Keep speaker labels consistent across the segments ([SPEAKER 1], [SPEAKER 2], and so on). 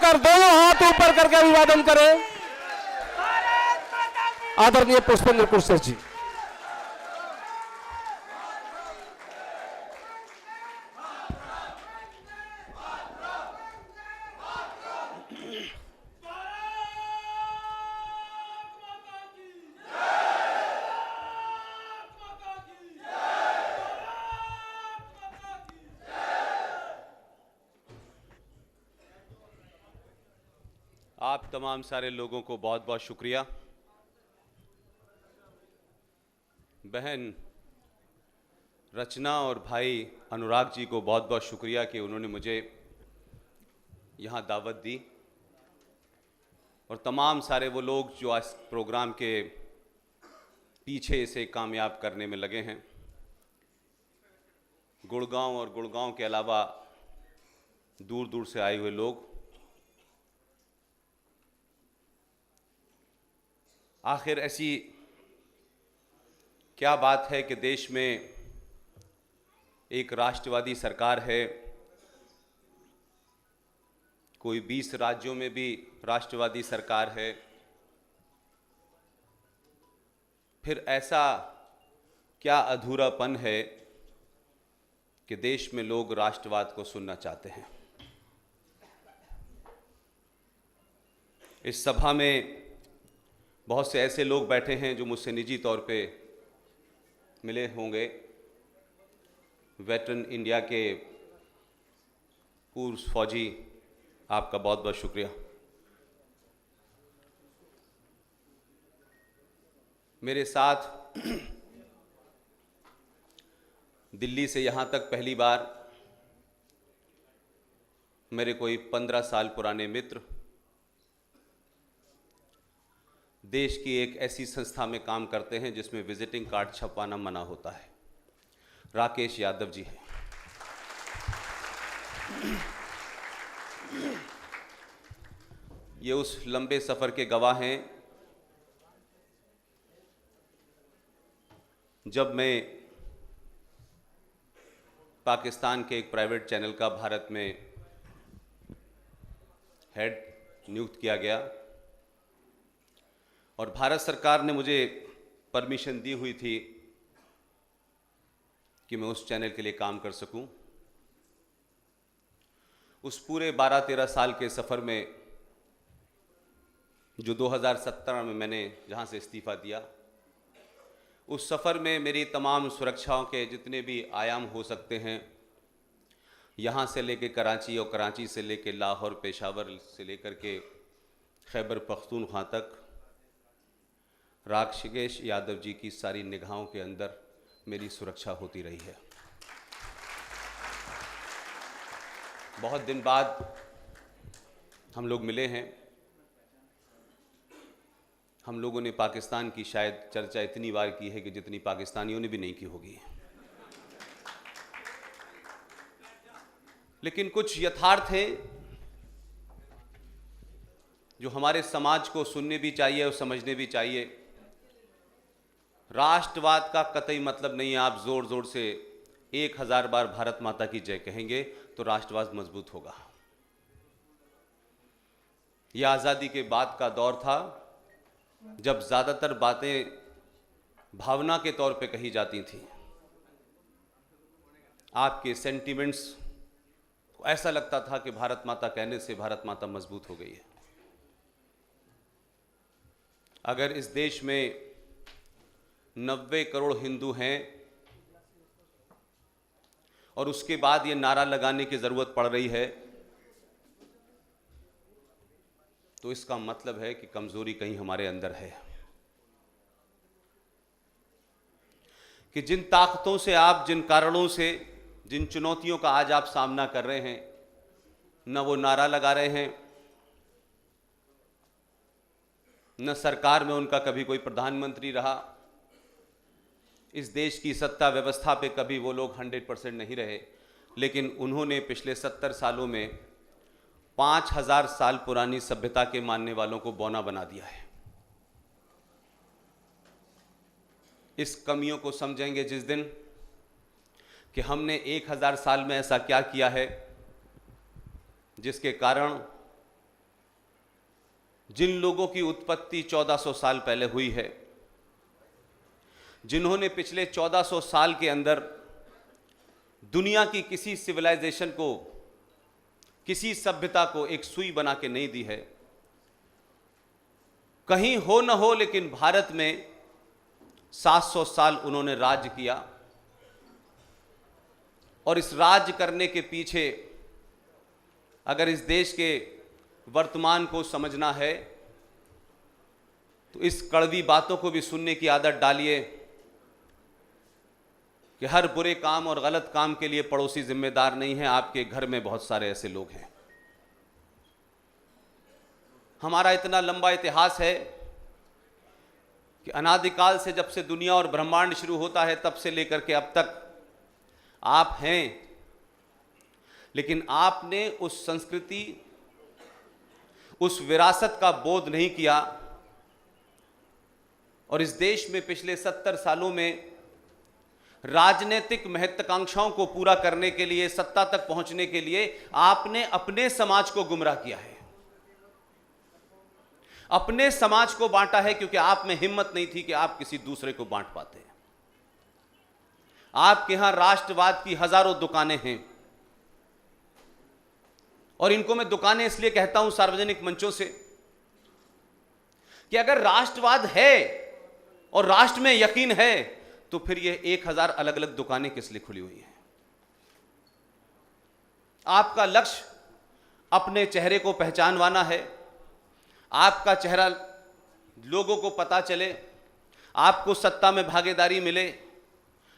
[SPEAKER 1] उठाकर दोनों हाथ ऊपर करके अभिवादन करें आदरणीय पुष्पेंद्र कुशवाहा जी।
[SPEAKER 2] आप तमाम सारे लोगों को बहुत बहुत शुक्रिया। बहन रचना और भाई अनुराग जी को बहुत बहुत शुक्रिया कि उन्होंने मुझे यहाँ दावत दी, और तमाम सारे वो लोग जो आज प्रोग्राम के पीछे इसे कामयाब करने में लगे हैं। गुड़गांव और गुड़गांव के अलावा दूर दूर से आए हुए लोग, आखिर ऐसी क्या बात है कि देश में एक राष्ट्रवादी सरकार है, कोई 20 राज्यों में भी राष्ट्रवादी सरकार है, फिर ऐसा क्या अधूरापन है कि देश में लोग राष्ट्रवाद को सुनना चाहते हैं। इस सभा में बहुत से ऐसे लोग बैठे हैं जो मुझसे निजी तौर पे मिले होंगे। वेटरन इंडिया के पूर्व फौजी, आपका बहुत बहुत शुक्रिया। मेरे साथ दिल्ली से यहाँ तक पहली बार मेरे कोई 15 साल पुराने मित्र देश की एक ऐसी संस्था में काम करते हैं जिसमें विजिटिंग कार्ड छपवाना मना होता है। राकेश यादव जी हैं। ये उस लंबे सफ़र के गवाह हैं जब मैं पाकिस्तान के एक प्राइवेट चैनल का भारत में हेड नियुक्त किया गया, और भारत सरकार ने मुझे परमिशन दी हुई थी कि मैं उस चैनल के लिए काम कर सकूं। उस पूरे 12-13 साल के सफ़र में, जो 2017 में मैंने जहां से इस्तीफ़ा दिया, उस सफ़र में मेरी तमाम सुरक्षाओं के जितने भी आयाम हो सकते हैं, यहाँ से लेके कराची और कराची से लेके लाहौर, पेशावर से लेकर के खैबर पख्तूनख्वा तक, राकेश यादव जी की सारी निगाहों के अंदर मेरी सुरक्षा होती रही है। बहुत दिन बाद हम लोग मिले हैं। हम लोगों ने पाकिस्तान की शायद चर्चा इतनी बार की है कि जितनी पाकिस्तानियों ने भी नहीं की होगी। लेकिन कुछ यथार्थ हैं जो हमारे समाज को सुनने भी चाहिए और समझने भी चाहिए। राष्ट्रवाद का कतई मतलब नहीं है आप जोर जोर से 1000 बार भारत माता की जय कहेंगे तो राष्ट्रवाद मजबूत होगा। यह आज़ादी के बाद का दौर था जब ज़्यादातर बातें भावना के तौर पे कही जाती थीं। आपके सेंटिमेंट्स को ऐसा लगता था कि भारत माता कहने से भारत माता मजबूत हो गई है। अगर इस देश में 90 करोड़ हिंदू हैं और उसके बाद ये नारा लगाने की ज़रूरत पड़ रही है, तो इसका मतलब है कि कमज़ोरी कहीं हमारे अंदर है। कि जिन ताकतों से आप, जिन कारणों से, जिन चुनौतियों का आज आप सामना कर रहे हैं, न वो नारा लगा रहे हैं, न सरकार में उनका कभी कोई प्रधानमंत्री रहा, इस देश की सत्ता व्यवस्था पे कभी वो लोग 100% नहीं रहे, लेकिन उन्होंने पिछले 70 सालों में 5000 साल पुरानी सभ्यता के मानने वालों को बौना बना दिया है। इस कमियों को समझेंगे जिस दिन कि हमने 1000 साल में ऐसा क्या किया है जिसके कारण जिन लोगों की उत्पत्ति 1400 साल पहले हुई है, जिन्होंने पिछले 1400 साल के अंदर दुनिया की किसी सिविलाइजेशन को, किसी सभ्यता को एक सुई बना के नहीं दी है। कहीं हो न हो, लेकिन भारत में 700 साल उन्होंने राज किया, और इस राज करने के पीछे अगर इस देश के वर्तमान को समझना है तो इस कड़वी बातों को भी सुनने की आदत डालिए कि हर बुरे काम और गलत काम के लिए पड़ोसी जिम्मेदार नहीं है। आपके घर में बहुत सारे ऐसे लोग हैं। हमारा इतना लंबा इतिहास है कि अनादिकाल से, जब से दुनिया और ब्रह्मांड शुरू होता है, तब से लेकर के अब तक आप हैं। लेकिन आपने उस संस्कृति, उस विरासत का बोध नहीं किया, और इस देश में पिछले 70 सालों में राजनीतिक महत्वाकांक्षाओं को पूरा करने के लिए, सत्ता तक पहुंचने के लिए आपने अपने समाज को गुमराह किया है, अपने समाज को बांटा है, क्योंकि आप में हिम्मत नहीं थी कि आप किसी दूसरे को बांट पाते हैं। आपके यहां राष्ट्रवाद की हजारों दुकानें हैं, और इनको मैं दुकानें इसलिए कहता हूं सार्वजनिक मंचों से कि अगर राष्ट्रवाद है और राष्ट्र में यकीन है तो फिर ये 1000 अलग अलग दुकानें किस लिए खुली हुई हैं। आपका लक्ष्य अपने चेहरे को पहचानवाना है, आपका चेहरा लोगों को पता चले, आपको सत्ता में भागीदारी मिले,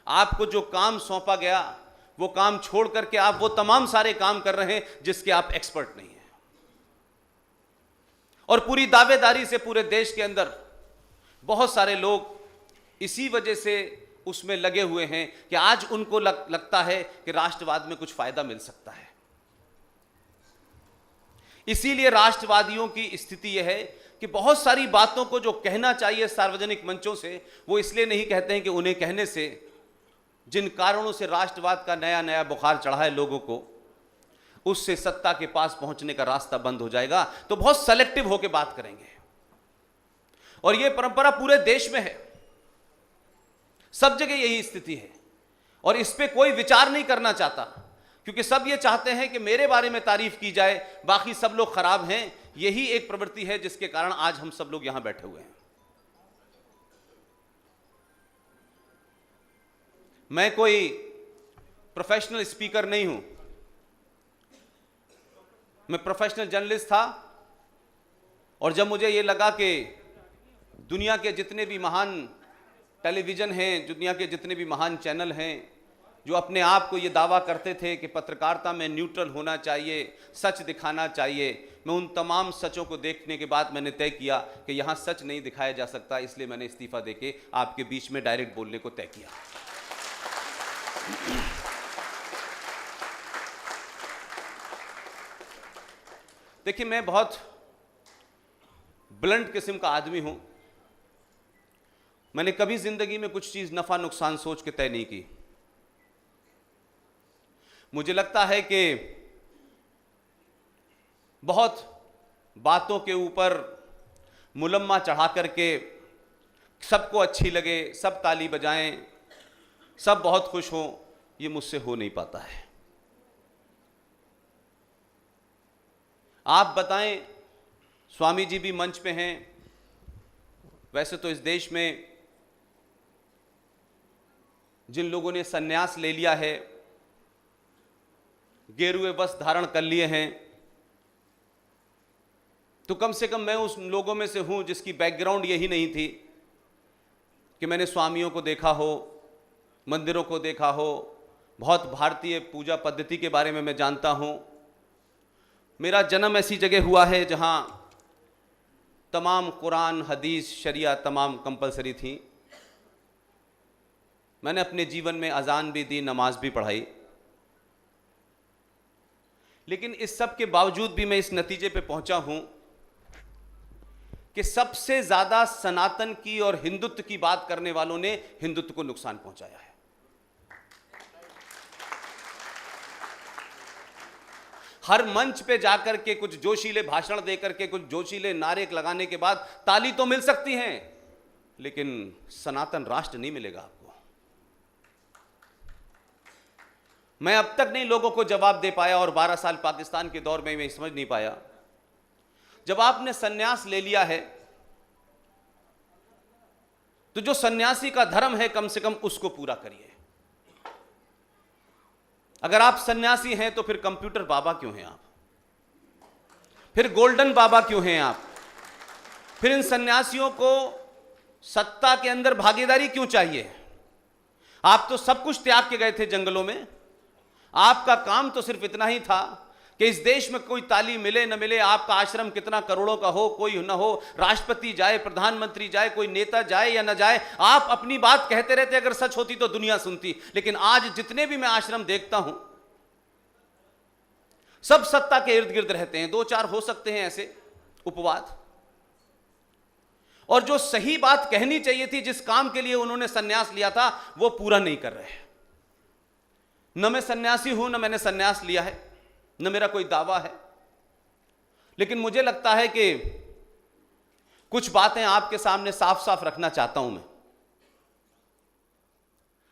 [SPEAKER 2] आपको जो काम सौंपा गया वो काम छोड़ करके आप वो तमाम सारे काम कर रहे हैं जिसके आप एक्सपर्ट नहीं हैं, और पूरी दावेदारी से पूरे देश के अंदर बहुत सारे लोग इसी वजह से उसमें लगे हुए हैं कि आज उनको लगता है कि राष्ट्रवाद में कुछ फायदा मिल सकता है। इसीलिए राष्ट्रवादियों की स्थिति यह है कि बहुत सारी बातों को जो कहना चाहिए सार्वजनिक मंचों से, वो इसलिए नहीं कहते हैं कि उन्हें कहने से जिन कारणों से राष्ट्रवाद का नया नया बुखार चढ़ा है लोगों को, उससे सत्ता के पास पहुंचने का रास्ता बंद हो जाएगा, तो बहुत सेलेक्टिव होकर बात करेंगे। और यह परंपरा पूरे देश में है, सब जगह यही स्थिति है, और इस पे कोई विचार नहीं करना चाहता, क्योंकि सब ये चाहते हैं कि मेरे बारे में तारीफ की जाए, बाकी सब लोग खराब हैं। यही एक प्रवृत्ति है जिसके कारण आज हम सब लोग यहां बैठे हुए हैं। मैं कोई प्रोफेशनल स्पीकर नहीं हूं, मैं प्रोफेशनल जर्नलिस्ट था, और जब मुझे यह लगा कि दुनिया के जितने भी महान टेलीविज़न हैं, दुनिया के जितने भी महान चैनल हैं, जो अपने आप को ये दावा करते थे कि पत्रकारिता में न्यूट्रल होना चाहिए, सच दिखाना चाहिए, मैं उन तमाम सचों को देखने के बाद मैंने तय किया कि यहाँ सच नहीं दिखाया जा सकता, इसलिए मैंने इस्तीफा देके आपके बीच में डायरेक्ट बोलने को तय किया। देखिए, मैं बहुत ब्लंट किस्म का आदमी हूं। मैंने कभी जिंदगी में कुछ चीज नफा नुकसान सोच के तय नहीं की। मुझे लगता है कि बहुत बातों के ऊपर मुलम्मा चढ़ा करके सबको अच्छी लगे, सब ताली बजाएं, सब बहुत खुश हों, ये मुझसे हो नहीं पाता है। आप बताएं, स्वामी जी भी मंच पे हैं। वैसे तो इस देश में जिन लोगों ने संन्यास ले लिया है, गेरुए वस्त्र धारण कर लिए हैं, तो कम से कम मैं उस लोगों में से हूं जिसकी बैकग्राउंड यही नहीं थी कि मैंने स्वामियों को देखा हो, मंदिरों को देखा हो, बहुत भारतीय पूजा पद्धति के बारे में मैं जानता हूं। मेरा जन्म ऐसी जगह हुआ है जहां तमाम कुरान, हदीस, शरिया तमाम कंपलसरी थी। मैंने अपने जीवन में अजान भी दी, नमाज भी पढ़ाई, लेकिन इस सब के बावजूद भी मैं इस नतीजे पे पहुंचा हूं कि सबसे ज्यादा सनातन की और हिंदुत्व की बात करने वालों ने हिंदुत्व को नुकसान पहुंचाया है। हर मंच पे जाकर के कुछ जोशीले भाषण देकर के कुछ जोशीले नारे लगाने के बाद ताली तो मिल सकती है, लेकिन सनातन राष्ट्र नहीं मिलेगा आपको। मैं अब तक नहीं लोगों को जवाब दे पाया, और 12 साल पाकिस्तान के दौर में मैं समझ नहीं पाया, जब आपने सन्यास ले लिया है तो जो सन्यासी का धर्म है कम से कम उसको पूरा करिए। अगर आप सन्यासी हैं तो फिर कंप्यूटर बाबा क्यों हैं आप, फिर गोल्डन बाबा क्यों हैं आप, फिर इन सन्यासियों को सत्ता के अंदर भागीदारी क्यों चाहिए? आप तो सब कुछ त्याग के गए थे जंगलों में। आपका काम तो सिर्फ इतना ही था कि इस देश में कोई ताली मिले न मिले, आपका आश्रम कितना करोड़ों का हो, कोई न हो, राष्ट्रपति जाए, प्रधानमंत्री जाए, कोई नेता जाए या न जाए, आप अपनी बात कहते रहते। अगर सच होती तो दुनिया सुनती। लेकिन आज जितने भी मैं आश्रम देखता हूं, सब सत्ता के इर्द गिर्द रहते हैं। 2-4 हो सकते हैं ऐसे उपवाद, और जो सही बात कहनी चाहिए थी, जिस काम के लिए उन्होंने सन्यास लिया था, वो पूरा नहीं कर रहे हैं। न मैं सन्यासी हूं, न मैंने सन्यास लिया है, न मेरा कोई दावा है, लेकिन मुझे लगता है कि कुछ बातें आपके सामने साफ साफ रखना चाहता हूं मैं।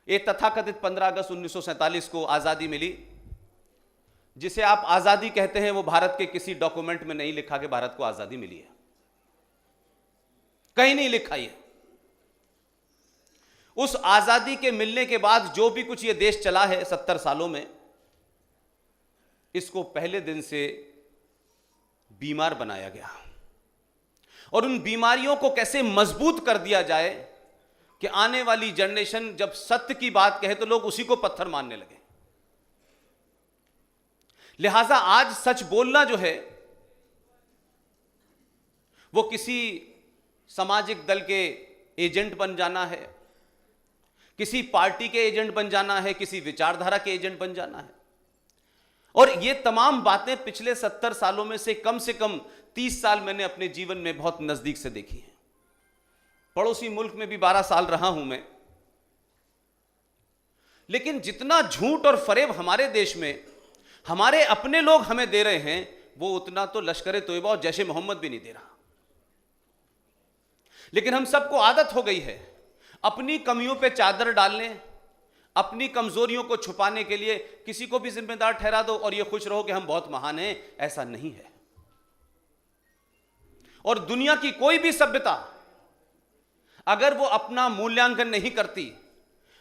[SPEAKER 2] ये तथाकथित 15 अगस्त 1947 को आजादी मिली, जिसे आप आजादी कहते हैं, वो भारत के किसी डॉक्यूमेंट में नहीं लिखा कि भारत को आजादी मिली है, कहीं नहीं लिखा। ये उस आजादी के मिलने के बाद जो भी कुछ ये देश चला है 70 सालों में, इसको पहले दिन से बीमार बनाया गया, और उन बीमारियों को कैसे मजबूत कर दिया जाए कि आने वाली जनरेशन जब सत्य की बात कहे तो लोग उसी को पत्थर मानने लगे। लिहाजा आज सच बोलना जो है, वो किसी सामाजिक दल के एजेंट बन जाना है, किसी पार्टी के एजेंट बन जाना है, किसी विचारधारा के एजेंट बन जाना है। और ये तमाम बातें पिछले 70 सालों में से कम 30 साल मैंने अपने जीवन में बहुत नजदीक से देखी हैं। पड़ोसी मुल्क में भी 12 साल रहा हूं मैं, लेकिन जितना झूठ और फरेब हमारे देश में हमारे अपने लोग हमें दे रहे हैं, वो उतना तो लश्कर तोयबा और जैश मोहम्मद भी नहीं दे रहा। लेकिन हम सबको आदत हो गई है अपनी कमियों पे चादर डालने, अपनी कमजोरियों को छुपाने के लिए किसी को भी जिम्मेदार ठहरा दो और ये खुश रहो कि हम बहुत महान हैं। ऐसा नहीं है। और दुनिया की कोई भी सभ्यता अगर वो अपना मूल्यांकन नहीं करती,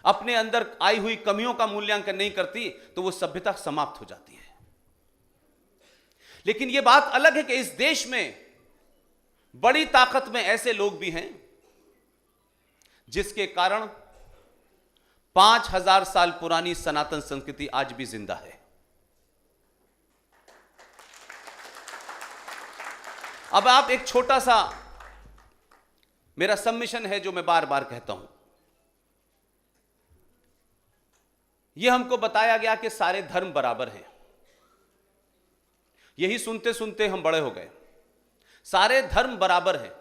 [SPEAKER 2] अपने अंदर आई हुई कमियों का मूल्यांकन नहीं करती, तो वो सभ्यता समाप्त हो जाती है। लेकिन ये बात अलग है कि इस देश में बड़ी ताकत में ऐसे लोग भी हैं जिसके कारण 5000 साल पुरानी सनातन संस्कृति आज भी जिंदा है। अब आप एक छोटा सा मेरा सबमिशन है जो मैं बार बार कहता हूं। यह हमको बताया गया कि सारे धर्म बराबर हैं। यही सुनते सुनते हम बड़े हो गए। सारे धर्म बराबर हैं,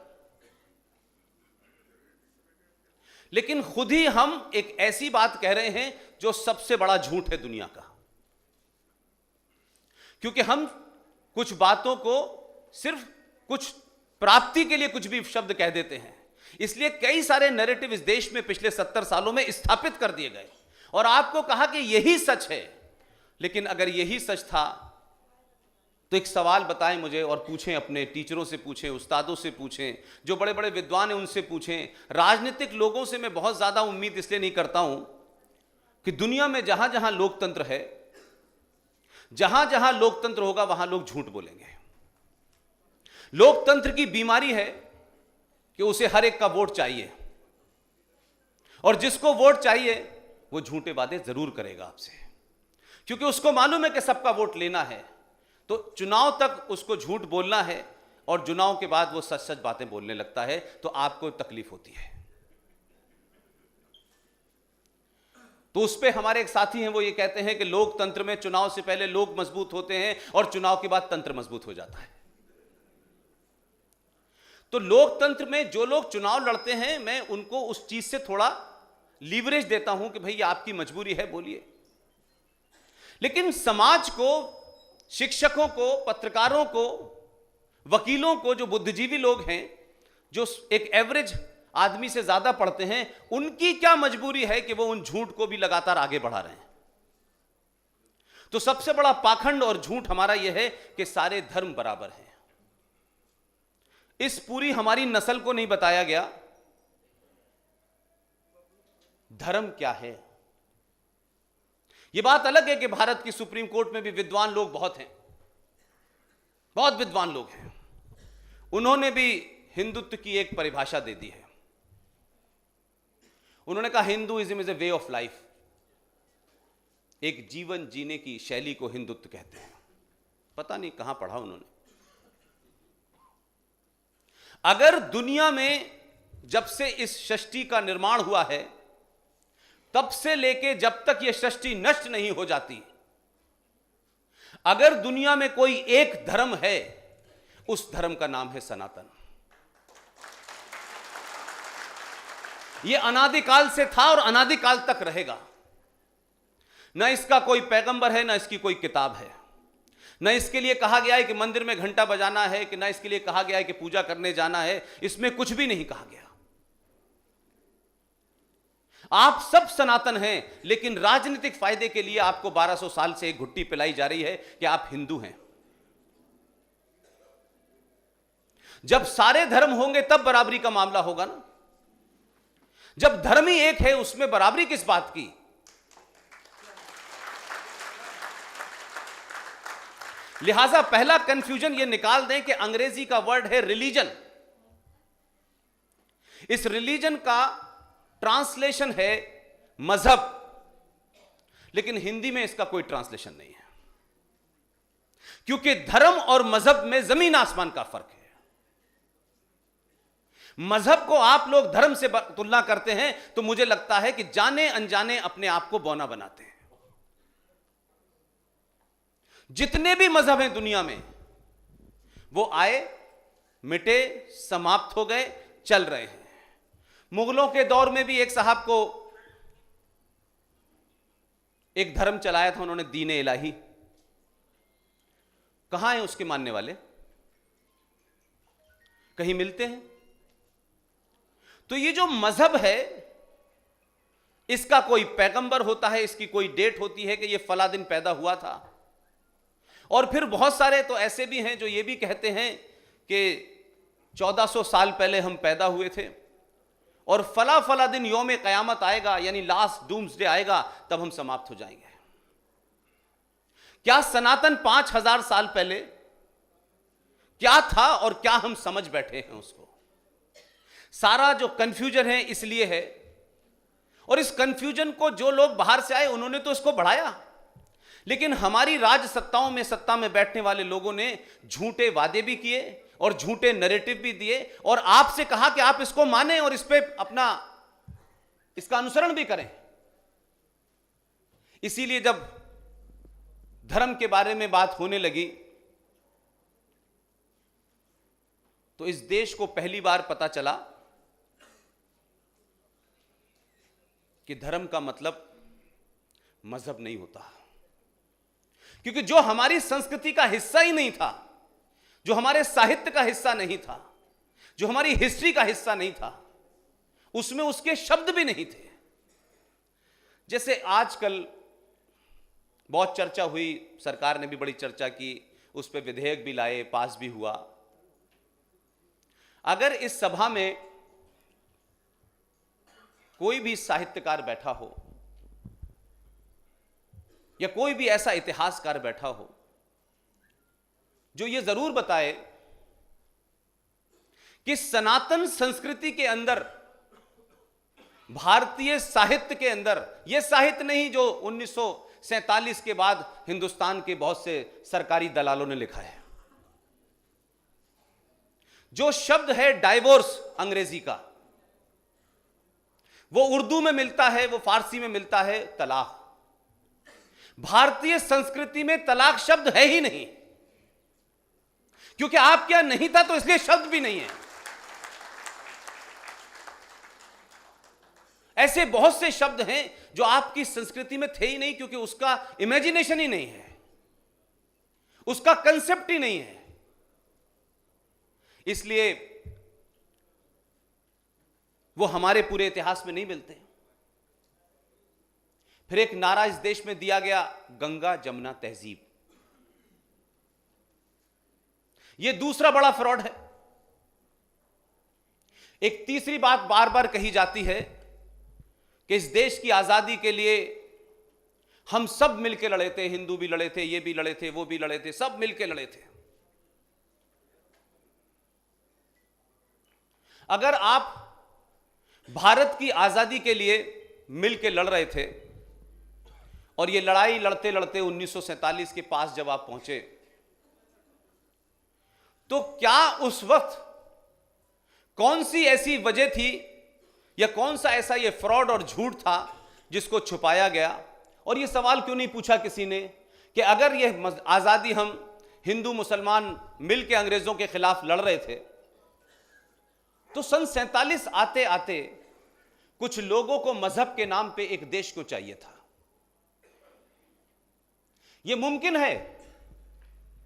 [SPEAKER 2] लेकिन खुद ही हम एक ऐसी बात कह रहे हैं जो सबसे बड़ा झूठ है दुनिया का। क्योंकि हम कुछ बातों को सिर्फ कुछ प्राप्ति के लिए कुछ भी शब्द कह देते हैं, इसलिए कई सारे नैरेटिव इस देश में पिछले 70 सालों में स्थापित कर दिए गए और आपको कहा कि यही सच है। लेकिन अगर यही सच था तो एक सवाल बताएं मुझे और पूछें, अपने टीचरों से पूछें, उस्तादों से पूछें, जो बड़े बड़े विद्वान हैं उनसे पूछें। राजनीतिक लोगों से मैं बहुत ज्यादा उम्मीद इसलिए नहीं करता हूं कि दुनिया में जहां जहां लोकतंत्र है, जहां जहां लोकतंत्र होगा वहां लोग झूठ बोलेंगे। लोकतंत्र की बीमारी है कि उसे हर एक का वोट चाहिए, और जिसको वोट चाहिए वो झूठे वादे जरूर करेगा आपसे, क्योंकि उसको मालूम है कि सबका वोट लेना है। तो चुनाव तक उसको झूठ बोलना है और चुनाव के बाद वो सच सच बातें बोलने लगता है, तो आपको तकलीफ होती है। तो उस पे हमारे एक साथी हैं, वो ये कहते हैं कि लोकतंत्र में चुनाव से पहले लोग मजबूत होते हैं और चुनाव के बाद तंत्र मजबूत हो जाता है। तो लोकतंत्र में जो लोग चुनाव लड़ते हैं, मैं उनको उस चीज से थोड़ा लीवरेज देता हूं कि भाई आपकी मजबूरी है, बोलिए। लेकिन समाज को शिक्षकों को, पत्रकारों को, वकीलों को, जो बुद्धिजीवी लोग हैं, जो एक एवरेज आदमी से ज्यादा पढ़ते हैं, उनकी क्या मजबूरी है कि वो उन झूठ को भी लगातार आगे बढ़ा रहे हैं। तो सबसे बड़ा पाखंड और झूठ हमारा यह है कि सारे धर्म बराबर हैं। इस पूरी हमारी नस्ल को नहीं बताया गया धर्म क्या है। यह बात अलग है कि भारत की सुप्रीम कोर्ट में भी विद्वान लोग बहुत हैं, बहुत विद्वान लोग हैं, उन्होंने भी हिंदुत्व की एक परिभाषा दे दी है। उन्होंने कहा Hinduism is a way of life, एक जीवन जीने की शैली को हिंदुत्व कहते हैं। पता नहीं कहां पढ़ा उन्होंने। अगर दुनिया में जब से इस सृष्टि का निर्माण हुआ है, तब से लेके जब तक यह सृष्टि नष्ट नहीं हो जाती, अगर दुनिया में कोई एक धर्म है, उस धर्म का नाम है सनातन। यह अनादिकाल से था और अनादिकाल तक रहेगा। न इसका कोई पैगंबर है, न इसकी कोई किताब है, न इसके लिए कहा गया है कि मंदिर में घंटा बजाना है, कि न इसके लिए कहा गया है कि पूजा करने जाना है। इसमें कुछ भी नहीं कहा गया। आप सब सनातन हैं, लेकिन राजनीतिक फायदे के लिए आपको 1200 साल से एक घुट्टी पिलाई जा रही है कि आप हिंदू हैं। जब सारे धर्म होंगे तब बराबरी का मामला होगा ना। जब धर्म ही एक है, उसमें बराबरी किस बात की। लिहाजा पहला कंफ्यूजन यह निकाल दें कि अंग्रेजी का वर्ड है रिलीजन। इस रिलीजन का ट्रांसलेशन है मजहब, लेकिन हिंदी में इसका कोई ट्रांसलेशन नहीं है, क्योंकि धर्म और मजहब में जमीन आसमान का फर्क है। मजहब को आप लोग धर्म से तुलना करते हैं तो मुझे लगता है कि जाने अनजाने अपने आप को बौना बनाते हैं। जितने भी मजहब हैं दुनिया में, वो आए, मिटे, समाप्त हो गए, चल रहे हैं। मुगलों के दौर में भी एक साहब को एक धर्म चलाया था उन्होंने, दीन इलाही। कहां हैं उसके मानने वाले? कहीं मिलते हैं? तो ये जो मजहब है, इसका कोई पैगंबर होता है, इसकी कोई डेट होती है कि ये फला दिन पैदा हुआ था। और फिर बहुत सारे तो ऐसे भी हैं जो ये भी कहते हैं कि 1400 साल पहले हम पैदा हुए थे और फला फला दिन यौम क़यामत आएगा, यानी लास्ट डूम्सडे आएगा, तब हम समाप्त हो जाएंगे। क्या सनातन 5000 साल पहले क्या था और क्या हम समझ बैठे हैं उसको? सारा जो कंफ्यूजन है इसलिए है, और इस कंफ्यूजन को जो लोग बाहर से आए उन्होंने तो इसको बढ़ाया, लेकिन हमारी राज सत्ताओं में सत्ता में बैठने वाले लोगों ने झूठे वादे भी किए और झूठे नैरेटिव भी दिए और आपसे कहा कि आप इसको माने और इस पे अपना इसका अनुसरण भी करें। इसीलिए जब धर्म के बारे में बात होने लगी तो इस देश को पहली बार पता चला कि धर्म का मतलब मजहब नहीं होता, क्योंकि जो हमारी संस्कृति का हिस्सा ही नहीं था, जो हमारे साहित्य का हिस्सा नहीं था, जो हमारी हिस्ट्री का हिस्सा नहीं था, उसमें उसके शब्द भी नहीं थे। जैसे आजकल बहुत चर्चा हुई, सरकार ने भी बड़ी चर्चा की, उस पर विधेयक भी लाए, पास भी हुआ। अगर इस सभा में कोई भी साहित्यकार बैठा हो या कोई भी ऐसा इतिहासकार बैठा हो जो ये जरूर बताए कि सनातन संस्कृति के अंदर, भारतीय साहित्य के अंदर, यह साहित्य नहीं जो 1947 के बाद हिंदुस्तान के बहुत से सरकारी दलालों ने लिखा है, जो शब्द है डाइवोर्स अंग्रेजी का, वो उर्दू में मिलता है, वो फारसी में मिलता है तलाक। भारतीय संस्कृति में तलाक शब्द है ही नहीं, क्योंकि आप क्या नहीं था तो इसलिए शब्द भी नहीं है। ऐसे बहुत से शब्द हैं जो आपकी संस्कृति में थे ही नहीं, क्योंकि उसका इमेजिनेशन ही नहीं है, उसका कंसेप्ट ही नहीं है। इसलिए वो हमारे पूरे इतिहास में नहीं मिलते। फिर एक नारा इस देश में दिया गया, गंगा जमुना तहजीब। यह दूसरा बड़ा फ्रॉड है। एक तीसरी बात बार बार कही जाती है कि इस देश की आजादी के लिए हम सब मिलकर लड़े थे, हिंदू भी लड़े थे, ये भी लड़े थे, वो भी लड़े थे, सब मिलकर लड़े थे। अगर आप भारत की आजादी के लिए मिलकर लड़ रहे थे और ये लड़ाई लड़ते लड़ते 1947 के पास जब आप पहुंचे, तो क्या उस वक्त कौन सी ऐसी वजह थी या कौन सा ऐसा ये फ्रॉड और झूठ था जिसको छुपाया गया? और ये सवाल क्यों नहीं पूछा किसी ने कि अगर ये आजादी हम हिंदू मुसलमान मिलकर अंग्रेजों के खिलाफ लड़ रहे थे, तो सन 47 आते आते कुछ लोगों को मजहब के नाम पे एक देश को चाहिए था। यह मुमकिन है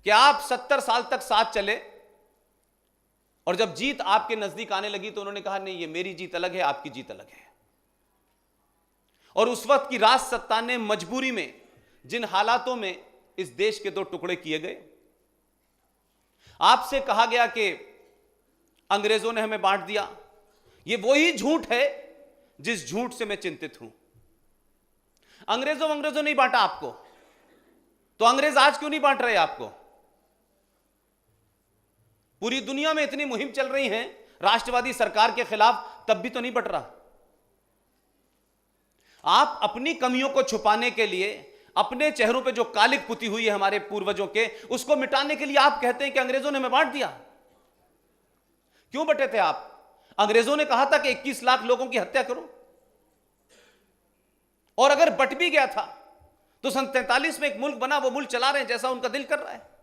[SPEAKER 2] कि आप 70 साल तक साथ चले और जब जीत आपके नजदीक आने लगी तो उन्होंने कहा नहीं, ये मेरी जीत अलग है, आपकी जीत अलग है। और उस वक्त की राज सत्ता ने मजबूरी में जिन हालातों में इस देश के दो टुकड़े किए गए, आपसे कहा गया कि अंग्रेजों ने हमें बांट दिया, ये वही झूठ है जिस झूठ से मैं चिंतित हूं। अंग्रेजों नहीं बांटा आपको, तो अंग्रेज आज क्यों नहीं बांट रहे आपको? पूरी दुनिया में इतनी मुहिम चल रही है राष्ट्रवादी सरकार के खिलाफ, तब भी तो नहीं बट रहा। आप अपनी कमियों को छुपाने के लिए, अपने चेहरों पे जो कालिक पुती हुई है हमारे पूर्वजों के, उसको मिटाने के लिए आप कहते हैं कि अंग्रेजों ने हमें बांट दिया। क्यों बटे थे आप? अंग्रेजों ने कहा था कि 21 लाख लोगों की हत्या करो, और अगर बट भी गया था तो सन 43 में एक मुल्क बना, वो मुल्क चला रहे हैं जैसा उनका दिल कर रहा है।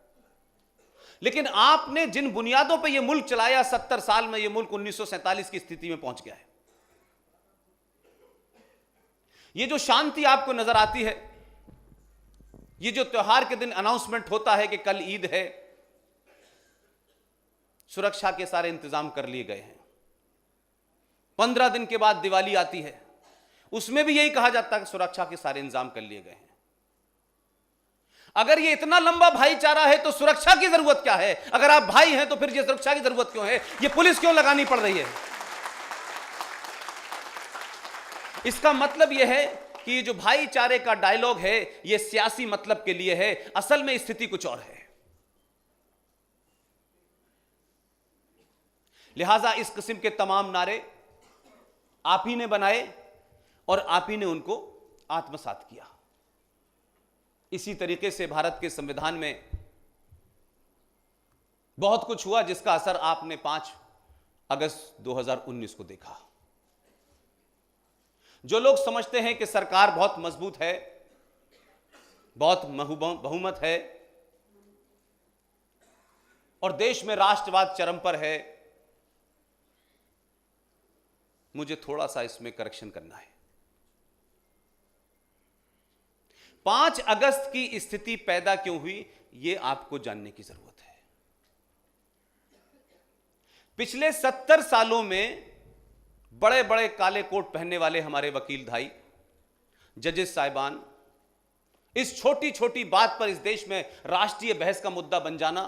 [SPEAKER 2] लेकिन आपने जिन बुनियादों पर यह मुल्क चलाया, 70 साल में यह मुल्क 1947 की स्थिति में पहुंच गया है। यह जो शांति आपको नजर आती है, यह जो त्योहार के दिन अनाउंसमेंट होता है कि कल ईद है, सुरक्षा के सारे इंतजाम कर लिए गए हैं। 15 दिन के बाद दिवाली आती है, उसमें भी यही कहा जाता है कि सुरक्षा के सारे इंतजाम कर लिए गए हैं। अगर ये इतना लंबा भाईचारा है तो सुरक्षा की जरूरत क्या है? अगर आप भाई हैं तो फिर ये सुरक्षा की जरूरत क्यों है? ये पुलिस क्यों लगानी पड़ रही है? इसका मतलब यह है कि ये जो भाईचारे का डायलॉग है, ये सियासी मतलब के लिए है, असल में स्थिति कुछ और है। लिहाजा इस किस्म के तमाम नारे आप ही ने बनाए और आप ही ने उनको आत्मसात किया। इसी तरीके से भारत के संविधान में बहुत कुछ हुआ जिसका असर आपने 5 अगस्त 2019 को देखा। जो लोग समझते हैं कि सरकार बहुत मजबूत है, बहुत बहुमत है और देश में राष्ट्रवाद चरम पर है, मुझे थोड़ा सा इसमें करेक्शन करना है। 5 अगस्त की स्थिति पैदा क्यों हुई, यह आपको जानने की जरूरत है। पिछले 70 सालों में बड़े बड़े काले कोट पहनने वाले हमारे वकील भाई, जजेस साहिबान, इस छोटी छोटी बात पर इस देश में राष्ट्रीय बहस का मुद्दा बन जाना,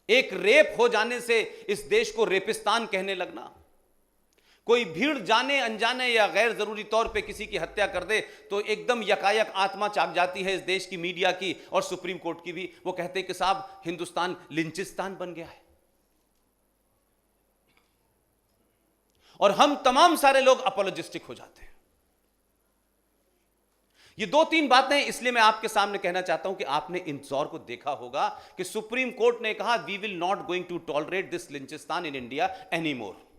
[SPEAKER 2] एक रेप हो जाने से इस देश को रेपिस्तान कहने लगना, कोई भीड़ जाने अनजाने या गैर जरूरी तौर पे किसी की हत्या कर दे तो एकदम यकायक आत्मा चाक जाती है इस देश की मीडिया की और सुप्रीम कोर्ट की भी। वो कहते हैं कि साहब हिंदुस्तान लिंचिस्तान बन गया है। और हम तमाम सारे लोग अपोलोजिस्टिक हो जाते हैं। ये 2-3 बातें इसलिए मैं आपके सामने कहना चाहता हूं कि आपने इंदौर को देखा होगा कि सुप्रीम कोर्ट ने कहा we will not going to tolerate this lynchistan in India any more.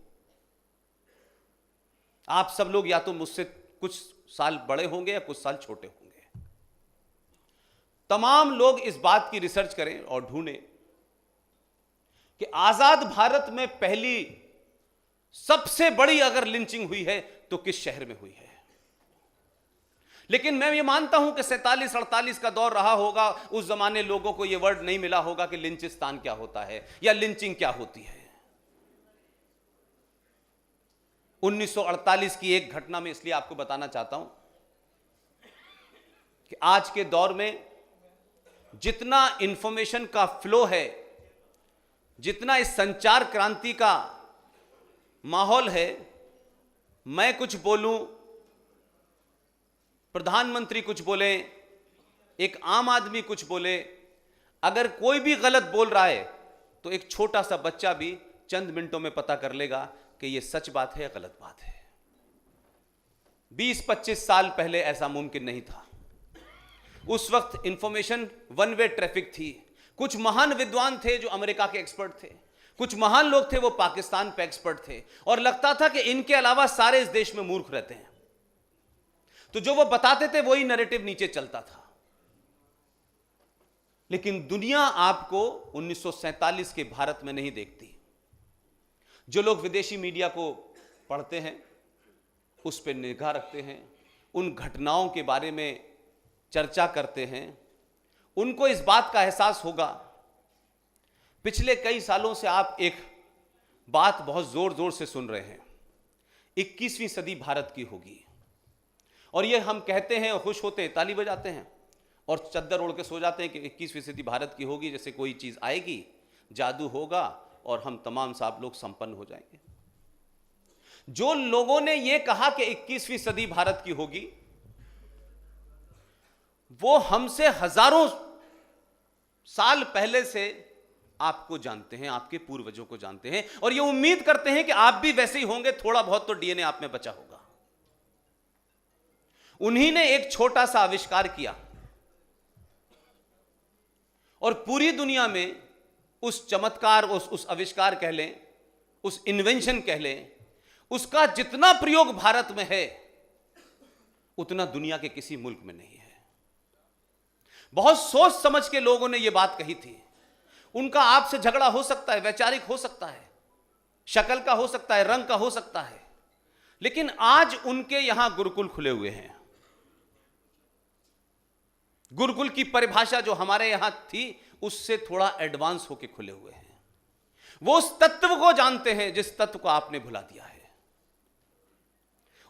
[SPEAKER 2] आप सब लोग या तो मुझसे कुछ साल बड़े होंगे या कुछ साल छोटे होंगे। तमाम लोग इस बात की रिसर्च करें और ढूंढें कि आजाद भारत में पहली सबसे बड़ी अगर लिंचिंग हुई है तो किस शहर में हुई है। लेकिन मैं ये मानता हूं कि 47-48 का दौर रहा होगा, उस जमाने लोगों को यह वर्ड नहीं मिला होगा कि लिंचिस्तान क्या होता है या लिंचिंग क्या होती है। 1948 की एक घटना में इसलिए आपको बताना चाहता हूं कि आज के दौर में जितना इंफॉर्मेशन का फ्लो है, जितना इस संचार क्रांति का माहौल है, मैं कुछ बोलूं, प्रधानमंत्री कुछ बोले, एक आम आदमी कुछ बोले, अगर कोई भी गलत बोल रहा है तो एक छोटा सा बच्चा भी चंद मिनटों में पता कर लेगा कि यह सच बात है या गलत बात है। 20-25 साल पहले ऐसा मुमकिन नहीं था। उस वक्त इंफॉर्मेशन वन वे ट्रैफिक थी। कुछ महान विद्वान थे जो अमेरिका के एक्सपर्ट थे, कुछ महान लोग थे वो पाकिस्तान पे एक्सपर्ट थे, और लगता था कि इनके अलावा सारे इस देश में मूर्ख रहते हैं, तो जो वो बताते थे वही नैरेटिव नीचे चलता था। लेकिन दुनिया आपको 1947 के भारत में नहीं देखती। जो लोग विदेशी मीडिया को पढ़ते हैं, उस पर निगाह रखते हैं, उन घटनाओं के बारे में चर्चा करते हैं, उनको इस बात का एहसास होगा। पिछले कई सालों से आप एक बात बहुत जोर जोर से सुन रहे हैं, 21वीं सदी भारत की होगी, और ये हम कहते हैं और खुश होते हैं, ताली बजाते हैं और चद्दर ओढ़ के सो जाते हैं कि 21वीं सदी भारत की होगी, जैसे कोई चीज आएगी, जादू होगा और हम तमाम साहब लोग संपन्न हो जाएंगे। जो लोगों ने यह कहा कि 21वीं सदी भारत की होगी, वो हमसे हजारों साल पहले से आपको जानते हैं, आपके पूर्वजों को जानते हैं, और ये उम्मीद करते हैं कि आप भी वैसे ही होंगे, थोड़ा बहुत तो डीएनए आप में बचा होगा। उन्हीं ने एक छोटा सा आविष्कार किया और पूरी दुनिया में उस चमत्कार, उस आविष्कार कह लें, उस इन्वेंशन कह लें, उसका जितना प्रयोग भारत में है उतना दुनिया के किसी मुल्क में नहीं है। बहुत सोच समझ के लोगों ने यह बात कही थी। उनका आपसे झगड़ा हो सकता है, वैचारिक हो सकता है, शक्ल का हो सकता है, रंग का हो सकता है, लेकिन आज उनके यहां गुरुकुल खुले हुए हैं। गुरुकुल की परिभाषा जो हमारे यहां थी उससे थोड़ा एडवांस होकर खुले हुए हैं। वो उस तत्व को जानते हैं जिस तत्व को आपने भुला दिया है।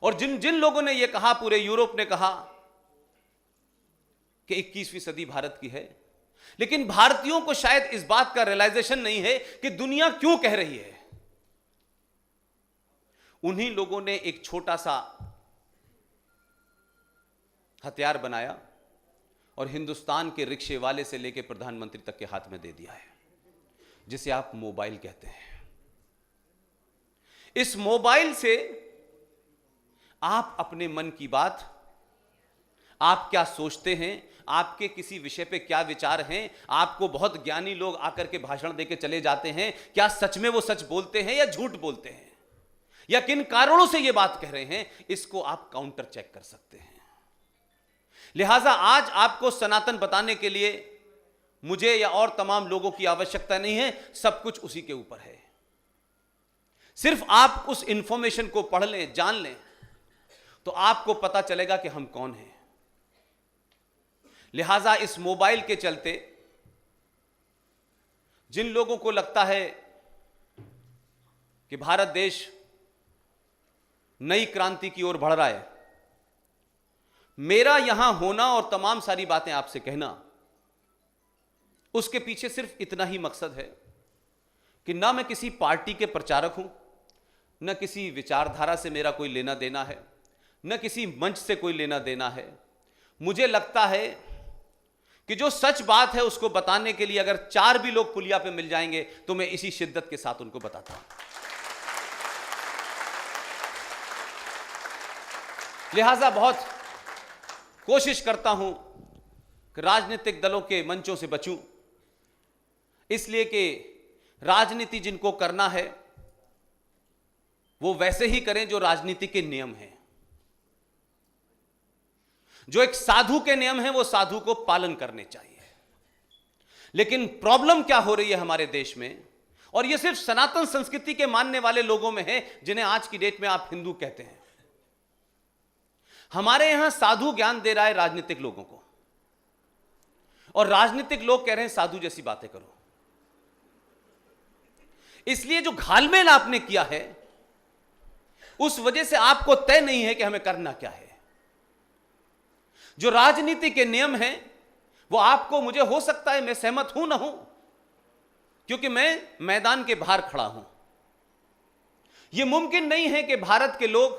[SPEAKER 2] और जिन जिन लोगों ने यह कहा, पूरे यूरोप ने कहा कि 21वीं सदी भारत की है, लेकिन भारतीयों को शायद इस बात का रियलाइजेशन नहीं है कि दुनिया क्यों कह रही है। उन्हीं लोगों ने एक छोटा सा हथियार बनाया और हिंदुस्तान के रिक्शे वाले से लेकर प्रधानमंत्री तक के हाथ में दे दिया है, जिसे आप मोबाइल कहते हैं। इस मोबाइल से आप अपने मन की बात, आप क्या सोचते हैं, आपके किसी विषय पे क्या विचार हैं, आपको बहुत ज्ञानी लोग आकर के भाषण देके चले जाते हैं, क्या सच में वो सच बोलते हैं या झूठ बोलते हैं, या किन कारणों से ये बात कह रहे हैं, इसको आप काउंटर चेक कर सकते हैं। लिहाजा आज आपको सनातन बताने के लिए मुझे या और तमाम लोगों की आवश्यकता नहीं है, सब कुछ उसी के ऊपर है। सिर्फ आप उस इंफॉर्मेशन को पढ़ लें, जान लें, तो आपको पता चलेगा कि हम कौन हैं। लिहाजा इस मोबाइल के चलते जिन लोगों को लगता है कि भारत देश नई क्रांति की ओर बढ़ रहा है, मेरा यहां होना और तमाम सारी बातें आपसे कहना, उसके पीछे सिर्फ इतना ही मकसद है कि ना मैं किसी पार्टी के प्रचारक हूं, न किसी विचारधारा से मेरा कोई लेना देना है, न किसी मंच से कोई लेना देना है। मुझे लगता है कि जो सच बात है उसको बताने के लिए अगर 4 भी लोग पुलिया पे मिल जाएंगे तो मैं इसी शिद्दत के साथ उनको बताता हूं। लिहाजा बहुत कोशिश करता हूं कि राजनीतिक दलों के मंचों से बचूं, इसलिए कि राजनीति जिनको करना है वो वैसे ही करें जो राजनीति के नियम हैं। जो एक साधु के नियम हैं वो साधु को पालन करने चाहिए। लेकिन प्रॉब्लम क्या हो रही है हमारे देश में, और ये सिर्फ सनातन संस्कृति के मानने वाले लोगों में है जिन्हें आज की डेट में आप हिंदू कहते हैं। हमारे यहां साधु ज्ञान दे रहा है राजनीतिक लोगों को, और राजनीतिक लोग कह रहे हैं साधु जैसी बातें करो। इसलिए जो घालमेल आपने किया है उस वजह से आपको तय नहीं है कि हमें करना क्या है। जो राजनीति के नियम हैं वो आपको, मुझे हो सकता है मैं सहमत हूं ना हूं, क्योंकि मैं मैदान के बाहर खड़ा हूं। यह मुमकिन नहीं है कि भारत के लोग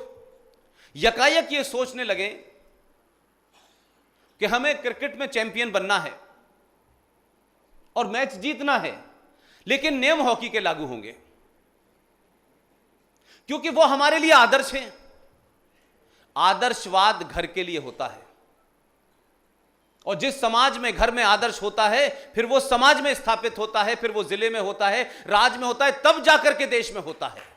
[SPEAKER 2] यकायक ये सोचने लगे कि हमें क्रिकेट में चैंपियन बनना है और मैच जीतना है, लेकिन नियम हॉकी के लागू होंगे, क्योंकि वो हमारे लिए आदर्श हैं। आदर्शवाद घर के लिए होता है, और जिस समाज में घर में आदर्श होता है फिर वो समाज में स्थापित होता है, फिर वो जिले में होता है, राज्य में होता है, तब जाकर के देश में होता है।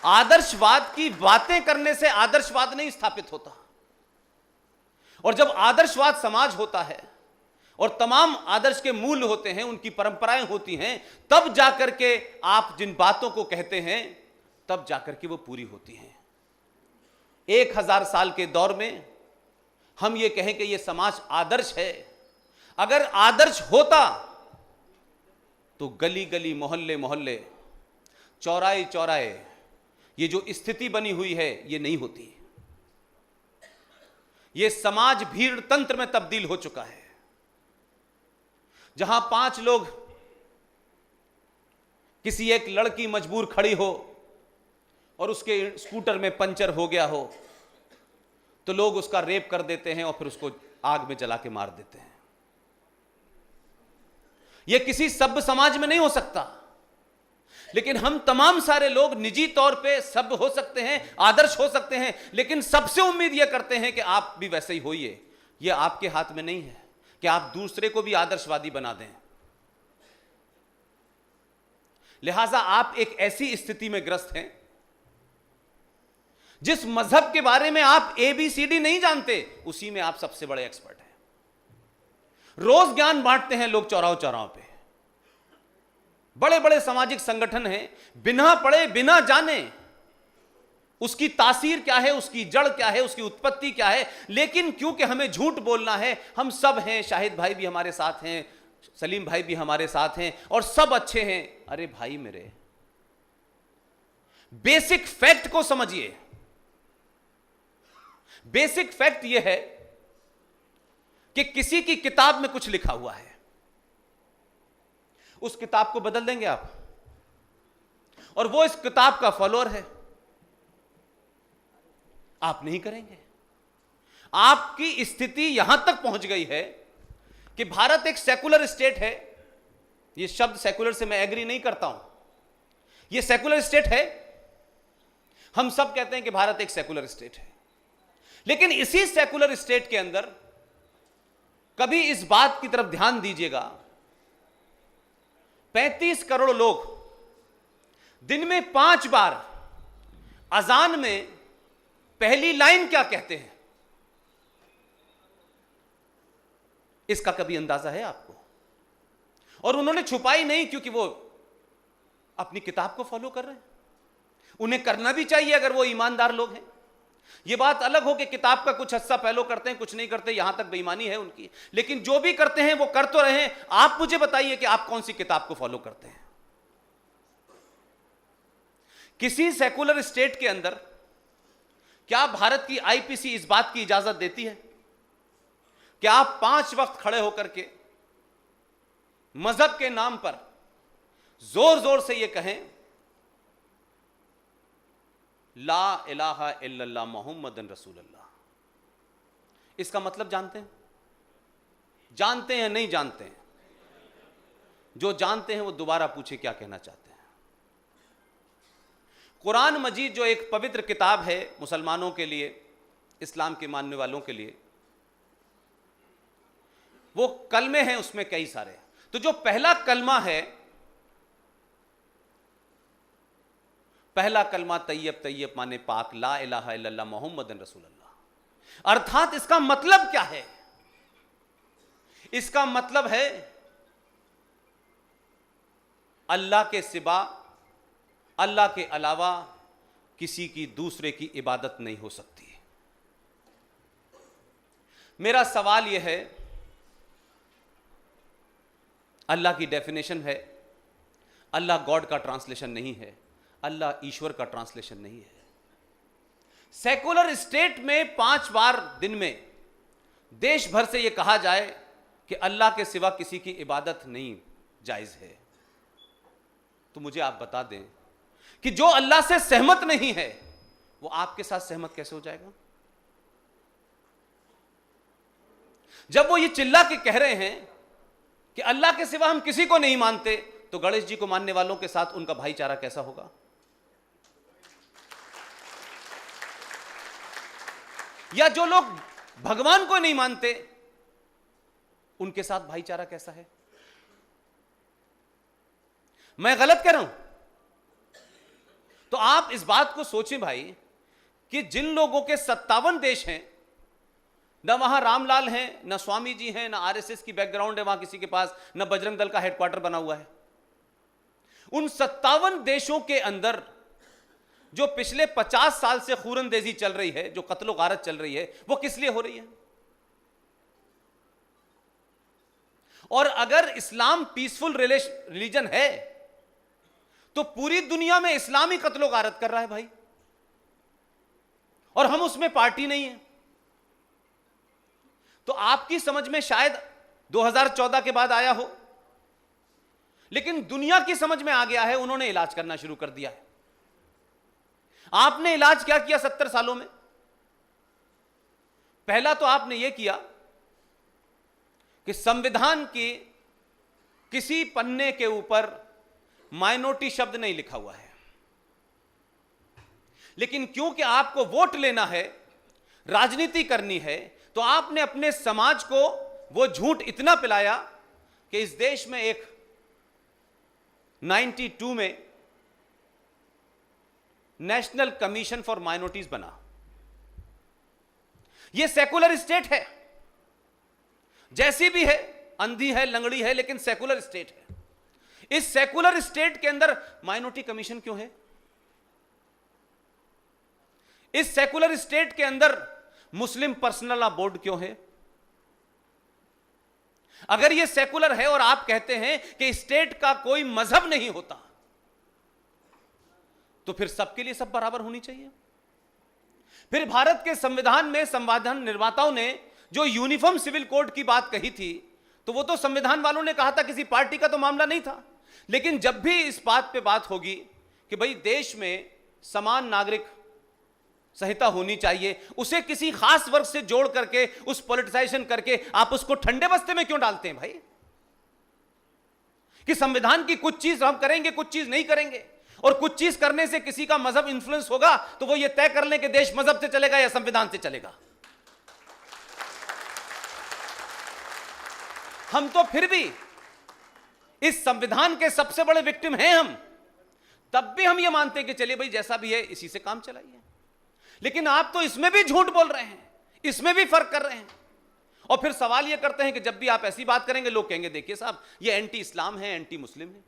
[SPEAKER 2] आदर्शवाद की बातें करने से आदर्शवाद नहीं स्थापित होता। और जब आदर्शवाद समाज होता है और तमाम आदर्श के मूल होते हैं, उनकी परंपराएं होती हैं, तब जाकर के आप जिन बातों को कहते हैं तब जाकर के वो पूरी होती हैं। 1000 साल के दौर में हम ये कहें कि ये समाज आदर्श है, अगर आदर्श होता तो गली गली, मोहल्ले मोहल्ले, चौराहे चौराहे ये जो स्थिति बनी हुई है ये नहीं होती। ये समाज भीड़ तंत्र में तब्दील हो चुका है, जहां 5 लोग, किसी एक लड़की मजबूर खड़ी हो और उसके स्कूटर में पंचर हो गया हो तो लोग उसका रेप कर देते हैं और फिर उसको आग में जला के मार देते हैं। यह किसी सभ्य समाज में नहीं हो सकता, लेकिन हम तमाम सारे लोग निजी तौर पे सभ्य हो सकते हैं, आदर्श हो सकते हैं, लेकिन सबसे उम्मीद यह करते हैं कि आप भी वैसे ही होइए। यह आपके हाथ में नहीं है कि आप दूसरे को भी आदर्शवादी बना दें। लिहाजा आप एक ऐसी स्थिति में ग्रस्त हैं जिस मजहब के बारे में आप ABCD नहीं जानते, उसी में आप सबसे बड़े एक्सपर्ट हैं। रोज ज्ञान बांटते हैं लोग चौराहों चौराहों पे। बड़े बड़े सामाजिक संगठन हैं, बिना पढ़े बिना जाने उसकी तासीर क्या है, उसकी जड़ क्या है, उसकी उत्पत्ति क्या है, लेकिन क्योंकि हमें झूठ बोलना है, हम सब हैं, शाहिद भाई भी हमारे साथ हैं, सलीम भाई भी हमारे साथ हैं और सब अच्छे हैं। अरे भाई मेरे, बेसिक फैक्ट को समझिए। बेसिक फैक्ट यह है कि किसी की किताब में कुछ लिखा हुआ है, उस किताब को बदल देंगे आप, और वो इस किताब का फॉलोअर है, आप नहीं करेंगे। आपकी स्थिति यहां तक पहुंच गई है कि भारत एक सेकुलर स्टेट है। ये शब्द सेकुलर से मैं एग्री नहीं करता हूं, ये सेकुलर स्टेट है। हम सब कहते हैं कि भारत एक सेकुलर स्टेट है, लेकिन इसी सेकुलर स्टेट के अंदर कभी इस बात की तरफ ध्यान दीजिएगा, 35 करोड़ लोग दिन में 5 बार अजान में पहली लाइन क्या कहते हैं, इसका कभी अंदाजा है आपको? और उन्होंने छुपाई नहीं, क्योंकि वो अपनी किताब को फॉलो कर रहे हैं। उन्हें करना भी चाहिए अगर वो ईमानदार लोग हैं। ये बात अलग हो कि किताब का कुछ हिस्सा फॉलो करते हैं, कुछ नहीं करते, यहां तक बेईमानी है उनकी, लेकिन जो भी करते हैं वो कर तो रहे हैं। आप मुझे बताइए कि आप कौन सी किताब को फॉलो करते हैं? किसी सेकुलर स्टेट के अंदर क्या भारत की IPC इस बात की इजाजत देती है कि आप 5 वक्त खड़े होकर के मजहब के नाम पर जोर जोर से यह कहें ला इलाहा इल्लल्लाह मुहम्मदन रसूलुल्लाह? इसका मतलब जानते हैं? जानते हैं नहीं जानते हैं? जो जानते हैं वो दोबारा पूछे क्या कहना चाहते हैं। कुरान मजीद जो एक पवित्र किताब है मुसलमानों के लिए, इस्लाम के मानने वालों के लिए, वो कलमे हैं उसमें कई सारे। तो जो पहला कलमा है, पहला कलमा तैयब, तैयब माने पाक, ला इलाहा इल्लल्लाह मुहम्मदन रसूलुल्लाह। अर्थात इसका मतलब क्या है? इसका मतलब है अल्लाह के सिवा, अल्लाह के अलावा किसी की दूसरे की इबादत नहीं हो सकती। मेरा सवाल यह है, अल्लाह की डेफिनेशन है, अल्लाह गॉड का ट्रांसलेशन नहीं है, अल्लाह ईश्वर का ट्रांसलेशन नहीं है। सेकुलर स्टेट में 5 बार दिन में देश भर से यह कहा जाए कि अल्लाह के सिवा किसी की इबादत नहीं जायज है, तो मुझे आप बता दें कि जो अल्लाह से सहमत नहीं है वो आपके साथ सहमत कैसे हो जाएगा? जब वो ये चिल्ला के कह रहे हैं कि अल्लाह के सिवा हम किसी को नहीं मानते, तो गणेश जी को मानने वालों के साथ उनका भाईचारा कैसा होगा? या जो लोग भगवान को नहीं मानते उनके साथ भाईचारा कैसा है? मैं गलत कह रहा हूं? तो आप इस बात को सोचें भाई कि जिन लोगों के 57 देश हैं, ना वहां रामलाल हैं, ना स्वामी जी हैं, ना आरएसएस की बैकग्राउंड है वहां किसी के पास, ना बजरंग दल का हेडक्वार्टर बना हुआ है, उन 57 देशों के अंदर जो पिछले 50 साल से खूरंदेजी चल रही है, जो कत्लो गारत चल रही है, वो किस लिए हो रही है? और अगर इस्लाम पीसफुल रिलीजन है तो पूरी दुनिया में इस्लाम ही कत्लो गारत कर रहा है भाई, और हम उसमें पार्टी नहीं है। तो आपकी समझ में शायद 2014 के बाद आया हो, लेकिन दुनिया की समझ में आ गया है, उन्होंने इलाज करना शुरू कर दिया है। आपने इलाज क्या किया 70 सालों में? पहला तो आपने यह किया कि संविधान की किसी पन्ने के ऊपर माइनॉरिटी शब्द नहीं लिखा हुआ है, लेकिन क्योंकि आपको वोट लेना है, राजनीति करनी है, तो आपने अपने समाज को वो झूठ इतना पिलाया कि इस देश में एक 92 में नेशनल कमीशन फॉर माइनॉरिटीज बना। यह सेकुलर स्टेट है, जैसी भी है, अंधी है, लंगड़ी है, लेकिन सेकुलर स्टेट है। इस सेकुलर स्टेट के अंदर माइनॉरिटी कमीशन क्यों है? इस सेकुलर स्टेट के अंदर मुस्लिम पर्सनल लॉ बोर्ड क्यों है? अगर यह सेकुलर है और आप कहते हैं कि स्टेट का कोई मजहब नहीं होता, तो फिर सबके लिए सब बराबर होनी चाहिए। फिर भारत के संविधान में संविधान निर्माताओं ने जो यूनिफॉर्म सिविल कोड की बात कही थी, तो वो तो संविधान वालों ने कहा था, किसी पार्टी का तो मामला नहीं था। लेकिन जब भी इस बात पे बात होगी कि भाई देश में समान नागरिक संहिता होनी चाहिए, उसे किसी खास वर्ग से जोड़ करके, उस पॉलिटिसाइजेशन करके आप उसको ठंडे बस्ते में क्यों डालते हैं भाई? कि संविधान की कुछ चीज हम करेंगे, कुछ चीज नहीं करेंगे, और कुछ चीज करने से किसी का मजहब इंफ्लुएंस होगा, तो वो ये तय कर लें कि देश मजहब से चलेगा या संविधान से चलेगा। हम तो फिर भी इस संविधान के सबसे बड़े विक्टिम हैं हम, तब भी हम ये मानते हैं कि चलिए भाई जैसा भी है इसी से काम चलाइए। लेकिन आप तो इसमें भी झूठ बोल रहे हैं, इसमें भी फर्क कर रहे हैं, और फिर सवाल ये करते हैं कि जब भी आप ऐसी बात करेंगे लोग कहेंगे देखिए साहब ये एंटी इस्लाम है, एंटी मुस्लिम है।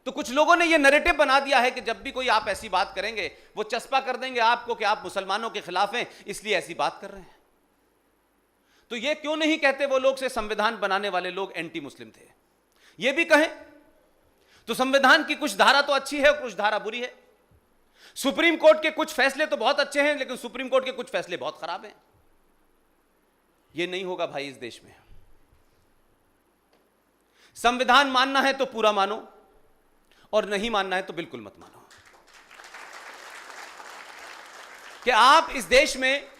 [SPEAKER 2] तो कुछ लोगों ने ये नैरेटिव बना दिया है कि जब भी कोई आप ऐसी बात करेंगे वो चस्पा कर देंगे आपको कि आप मुसलमानों के खिलाफ हैं, इसलिए ऐसी बात कर रहे हैं। तो ये क्यों नहीं कहते वो लोग से संविधान बनाने वाले लोग एंटी मुस्लिम थे? ये भी कहें तो संविधान की कुछ धारा तो अच्छी है और कुछ धारा बुरी है। सुप्रीम कोर्ट के कुछ फैसले तो बहुत अच्छे हैं, लेकिन सुप्रीम कोर्ट के कुछ फैसले बहुत खराब हैं। ये नहीं होगा भाई इस देश में। संविधान मानना है तो पूरा मानो, और नहीं मानना है तो बिल्कुल मत मानो। कि आप इस देश में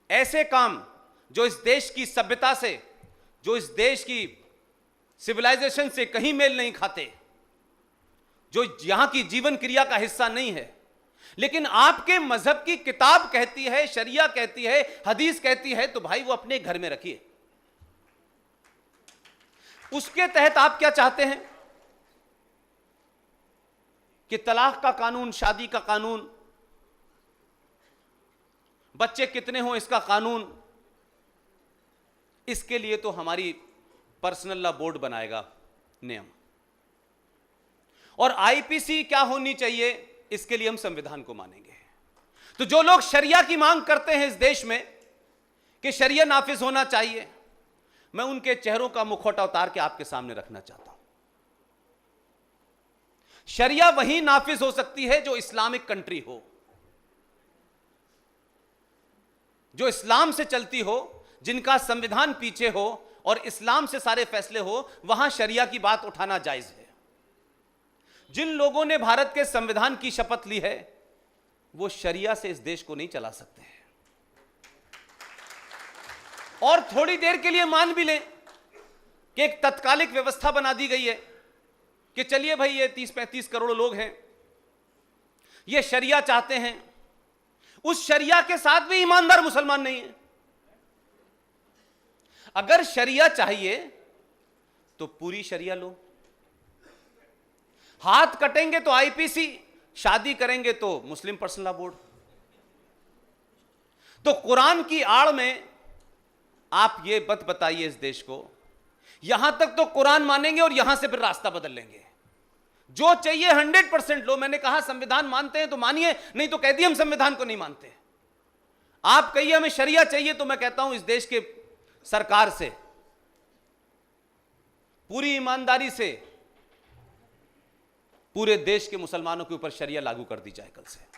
[SPEAKER 2] ऐसे काम जो इस देश की सभ्यता से, जो इस देश की सिविलाइजेशन से कहीं मेल नहीं खाते, जो यहां की जीवन क्रिया का हिस्सा नहीं है, लेकिन आपके मजहब की किताब कहती है, शरिया कहती है, हदीस कहती है, तो भाई वो अपने घर में रखिए। उसके तहत आप क्या चाहते हैं कि तलाक का कानून, शादी का कानून, बच्चे कितने हों इसका कानून, इसके लिए तो हमारी पर्सनल लॉ बोर्ड बनाएगा नियम। और आईपीसी क्या होनी चाहिए, इसके लिए हम संविधान को मानेंगे। तो जो लोग शरिया की मांग करते हैं इस देश में कि शरिया नाफिज होना चाहिए, मैं उनके चेहरों का मुखौटा उतार के आपके सामने रखना चाहता हूं। शरिया वही नाफिज हो सकती है जो इस्लामिक कंट्री हो, जो इस्लाम से चलती हो, जिनका संविधान पीछे हो और इस्लाम से सारे फैसले हो, वहां शरिया की बात उठाना जायज है। जिन लोगों ने भारत के संविधान की शपथ ली है वो शरिया से इस देश को नहीं चला सकते हैं। और थोड़ी देर के लिए मान भी लें कि एक तत्कालिक व्यवस्था बना दी गई है कि चलिए भाई ये 30-35 करोड़ लोग हैं, ये शरिया चाहते हैं, उस शरिया के साथ भी ईमानदार मुसलमान नहीं है। अगर शरिया चाहिए तो पूरी शरिया लो, हाथ कटेंगे तो आईपीसी, शादी करेंगे तो मुस्लिम पर्सनल लॉ बोर्ड। तो कुरान की आड़ में आप ये मत बताइए इस देश को, यहां तक तो कुरान मानेंगे और यहां से फिर रास्ता बदल लेंगे। जो चाहिए 100% लो। मैंने कहा संविधान मानते हैं तो मानिए, नहीं तो कह दिए हम संविधान को नहीं मानते। आप कहिए हमें शरिया चाहिए, तो मैं कहता हूं इस देश के सरकार से पूरी ईमानदारी से पूरे देश के मुसलमानों के ऊपर शरिया लागू कर दी जाए कल से।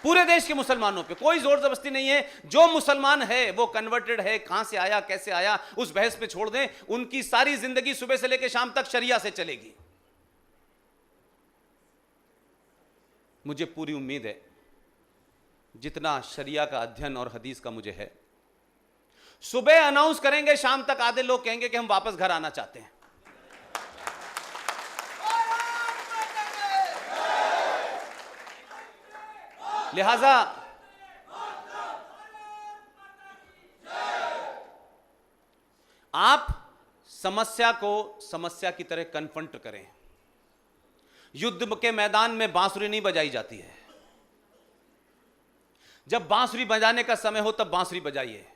[SPEAKER 2] पूरे देश के मुसलमानों पे कोई जोर जबरदस्ती नहीं है। जो मुसलमान है वो कन्वर्टेड है, कहां से आया कैसे आया उस बहस पे छोड़ दें। उनकी सारी जिंदगी सुबह से लेकर शाम तक शरिया से चलेगी। मुझे पूरी उम्मीद है जितना शरिया का अध्ययन और हदीस का मुझे है, सुबह अनाउंस करेंगे, शाम तक आधे लोग कहेंगे कि हम वापस घर आना चाहते हैं। लिहाजा आप समस्या को समस्या की तरह कन्फ्रंट करें। युद्ध के मैदान में बांसुरी नहीं बजाई जाती है। जब बांसुरी बजाने का समय हो तब बांसुरी बजाइए।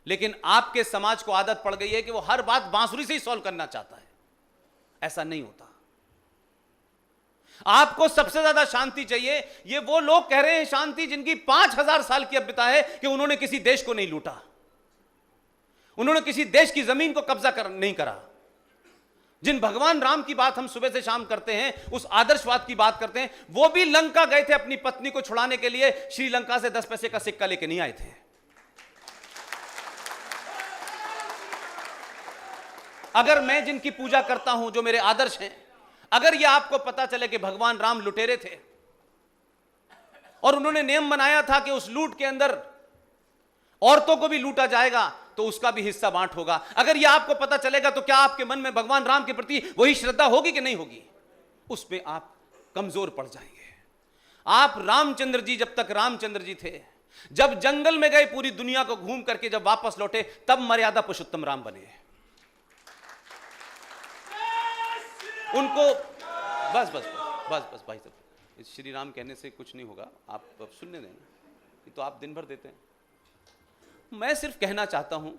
[SPEAKER 2] लेकिन आपके समाज को आदत पड़ गई है कि वो हर बात बांसुरी से ही सॉल्व करना चाहता है। ऐसा नहीं होता। आपको सबसे ज्यादा शांति चाहिए। ये वो लोग कह रहे हैं शांति जिनकी 5000 साल की अभिता है कि उन्होंने किसी देश को नहीं लूटा, उन्होंने किसी देश की जमीन को कब्जा नहीं करा। जिन भगवान राम की बात हम सुबह से शाम करते हैं, उस आदर्शवाद की बात करते हैं, वो भी लंका गए थे अपनी पत्नी को छुड़ाने के लिए, श्रीलंका से 10 पैसे का सिक्का लेके नहीं आए थे। अगर मैं जिनकी पूजा करता हूं, जो मेरे आदर्श हैं, अगर यह आपको पता चले कि भगवान राम लुटेरे थे और उन्होंने नियम बनाया था कि उस लूट के अंदर औरतों को भी लूटा जाएगा, तो उसका भी हिस्सा बांट होगा। अगर यह आपको पता चलेगा तो क्या आपके मन में भगवान राम के प्रति वही श्रद्धा होगी कि नहीं होगी? उसमें आप कमजोर पड़ जाएंगे। आप रामचंद्र जी, जब तक रामचंद्र जी थे, जब जंगल में गए, पूरी दुनिया को घूम करके जब वापस लौटे, तब मर्यादा पुरुषोत्तम राम बने। उनको बस बस बस बस बस भाई साहब, इस श्री राम कहने से कुछ नहीं होगा, आप सुनने दें, ये तो आप दिन भर देते हैं। मैं सिर्फ कहना चाहता हूं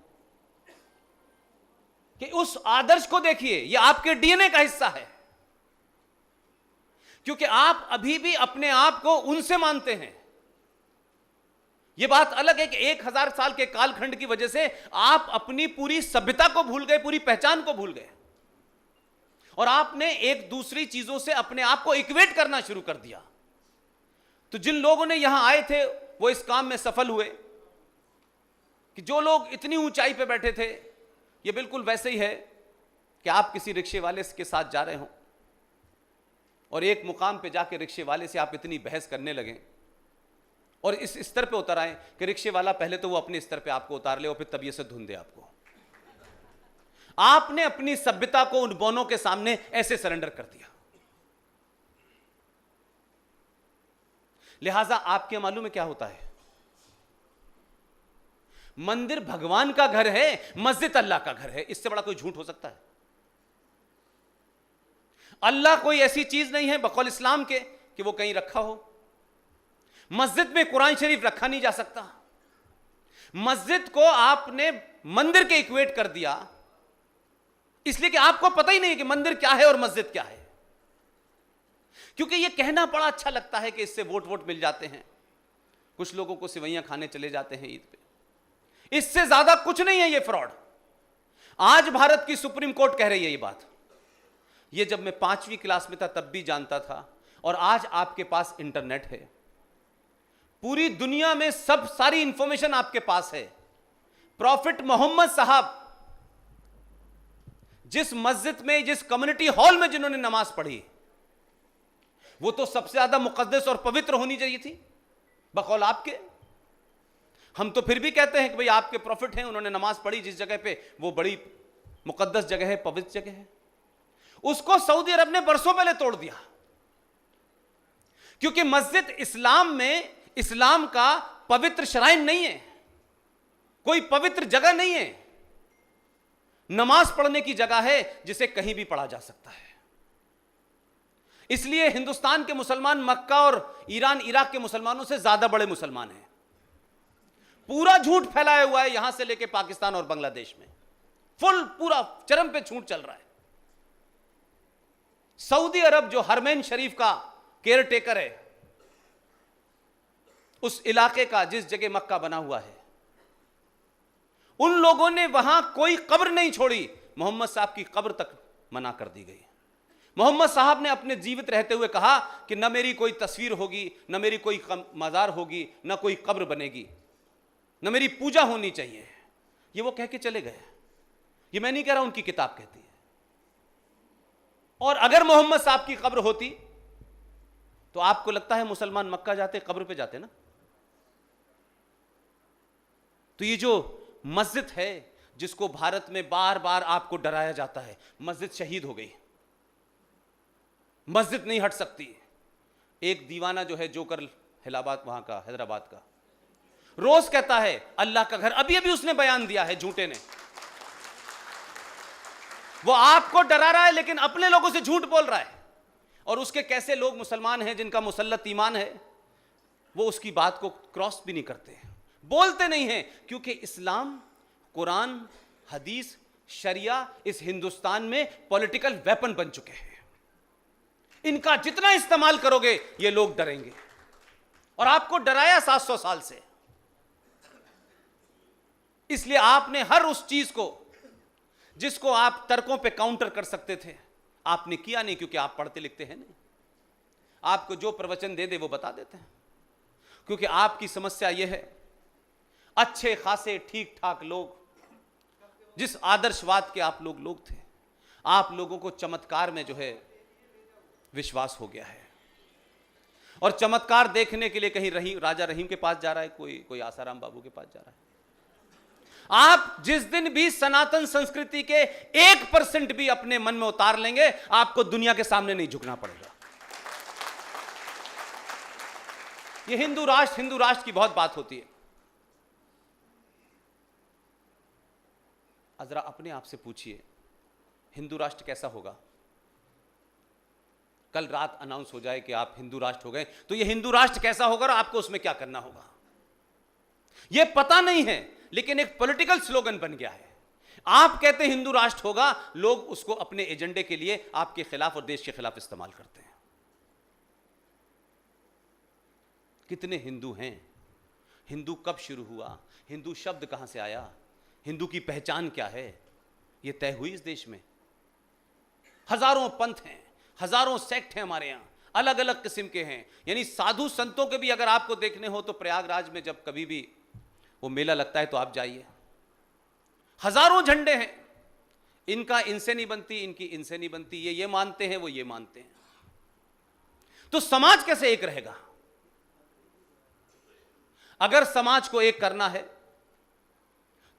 [SPEAKER 2] कि उस आदर्श को देखिए, यह आपके डीएनए का हिस्सा है। क्योंकि आप अभी भी अपने आप को उनसे मानते हैं। यह बात अलग है कि 1000 साल के कालखंड की वजह से आप अपनी पूरी सभ्यता को भूल गए, पूरी पहचान को भूल गए, और आपने एक दूसरी चीजों से अपने आप को इक्वेट करना शुरू कर दिया। तो जिन लोगों ने यहां आए थे वो इस काम में सफल हुए कि जो लोग इतनी ऊंचाई पे बैठे थे, ये बिल्कुल वैसे ही है कि आप किसी रिक्शे वाले के साथ जा रहे हो और एक मुकाम पे जाके रिक्शे वाले से आप इतनी बहस करने लगे और इस स्तर पे उतर आए कि रिक्शे वाला पहले तो वो अपने स्तर पे आपको उतार ले और फिर तबीयत से धुन दे आपको। आपने अपनी सभ्यता को उन बोनों के सामने ऐसे सरेंडर कर दिया। लिहाजा आपके मालूम है क्या होता है? मंदिर भगवान का घर है, मस्जिद अल्लाह का घर है। इससे बड़ा कोई झूठ हो सकता है? अल्लाह कोई ऐसी चीज नहीं है बकौल इस्लाम के कि वो कहीं रखा हो। मस्जिद में कुरान शरीफ रखा नहीं जा सकता। मस्जिद को आपने मंदिर के इक्वेट कर दिया। इसलिए कि आपको पता ही नहीं है कि मंदिर क्या है और मस्जिद क्या है, क्योंकि यह कहना बड़ा अच्छा लगता है कि इससे वोट मिल जाते हैं, कुछ लोगों को सिवैयां खाने चले जाते हैं ईद पे। इससे ज्यादा कुछ नहीं है यह फ्रॉड। आज भारत की सुप्रीम कोर्ट कह रही है ये बात। ये जब मैं 5वीं क्लास में था तब भी जानता था, और आज आपके पास इंटरनेट है, पूरी दुनिया में सब सारी इंफॉर्मेशन आपके पास है। प्रॉफिट मोहम्मद साहब जिस मस्जिद में, जिस कम्युनिटी हॉल में जिन्होंने नमाज पढ़ी, वो तो सबसे ज्यादा मुकद्दस और पवित्र होनी चाहिए थी बकौल आपके। हम तो फिर भी कहते हैं कि भाई आपके प्रॉफिट हैं, उन्होंने नमाज पढ़ी जिस जगह पे, वो बड़ी मुकद्दस जगह है, पवित्र जगह है। उसको सऊदी अरब ने बरसों पहले तोड़ दिया, क्योंकि मस्जिद इस्लाम में इस्लाम का पवित्र श्राइन नहीं है, कोई पवित्र जगह नहीं है, नमाज पढ़ने की जगह है जिसे कहीं भी पढ़ा जा सकता है। इसलिए हिंदुस्तान के मुसलमान मक्का और ईरान इराक के मुसलमानों से ज्यादा बड़े मुसलमान हैं। पूरा झूठ फैलाया हुआ है यहां से लेके पाकिस्तान और बांग्लादेश में, फुल पूरा चरम पे झूठ चल रहा है। सऊदी अरब जो हरमैन शरीफ का केयर टेकर है, उस इलाके का जिस जगह मक्का बना हुआ है, उन लोगों ने वहां कोई कब्र नहीं छोड़ी, मोहम्मद साहब की कब्र तक मना कर दी गई। मोहम्मद साहब ने अपने जीवित रहते हुए कहा कि न मेरी कोई तस्वीर होगी, न मेरी कोई मजार होगी, न कोई कब्र बनेगी, न मेरी पूजा होनी चाहिए। ये वो कह के चले गए। ये मैं नहीं कह रहा, उनकी किताब कहती है। और अगर मोहम्मद साहब की कब्र होती तो आपको लगता है मुसलमान मक्का जाते, कब्र पे जाते ना? तो ये जो मस्जिद है जिसको भारत में बार बार आपको डराया जाता है, मस्जिद शहीद हो गई, मस्जिद नहीं हट सकती। एक दीवाना जो है जोकर इलाहाबाद, वहां का, हैदराबाद का, रोज कहता है अल्लाह का घर। अभी अभी उसने बयान दिया है झूठे ने, वो आपको डरा रहा है लेकिन अपने लोगों से झूठ बोल रहा है। और उसके कैसे लोग मुसलमान हैं जिनका मुसल्लत ईमान है, वो उसकी बात को क्रॉस भी नहीं करते, बोलते नहीं हैं, क्योंकि इस्लाम, कुरान, हदीस, शरिया इस हिंदुस्तान में पॉलिटिकल वेपन बन चुके हैं। इनका जितना इस्तेमाल करोगे ये लोग डरेंगे, और आपको डराया 700 साल से। इसलिए आपने हर उस चीज को जिसको आप तर्कों पे काउंटर कर सकते थे, आपने किया नहीं, क्योंकि आप पढ़ते लिखते हैं नहीं। आपको जो प्रवचन दे दे वो बता देते हैं, क्योंकि आपकी समस्या यह है, अच्छे खासे ठीक ठाक लोग, जिस आदर्शवाद के आप लोग थे, आप लोगों को चमत्कार में जो है विश्वास हो गया है, और चमत्कार देखने के लिए कहीं राजा रहीम के पास जा रहा है, कोई आसाराम बाबू के पास जा रहा है। आप जिस दिन भी सनातन संस्कृति के 1% भी अपने मन में उतार लेंगे, आपको दुनिया के सामने नहीं झुकना पड़ेगा। ये हिंदू राष्ट्र की बहुत बात होती है। जरा अपने आप से पूछिए, हिंदू राष्ट्र कैसा होगा? कल रात अनाउंस हो जाए कि आप हिंदू राष्ट्र हो गए, तो ये हिंदू राष्ट्र कैसा होगा और आपको उसमें क्या करना होगा, यह पता नहीं है, लेकिन एक पॉलिटिकल स्लोगन बन गया है। आप कहते हैं हिंदू राष्ट्र होगा, लोग उसको अपने एजेंडे के लिए आपके खिलाफ और देश के खिलाफ इस्तेमाल करते हैं। कितने हिंदू हैं? हिंदू कब शुरू हुआ? हिंदू शब्द कहां से आया? हिंदू की पहचान क्या है? यह तय हुई इस देश में। हजारों पंथ हैं, हजारों सेक्ट हैं हमारे यहां, अलग अलग किस्म के हैं। यानी साधु संतों के भी अगर आपको देखने हो तो प्रयागराज में जब कभी भी वो मेला लगता है तो आप जाइए, हजारों झंडे हैं। इनका इनसे नहीं बनती, इनकी इनसे नहीं बनती, ये मानते हैं, वो ये मानते हैं। तो समाज कैसे एक रहेगा? अगर समाज को एक करना है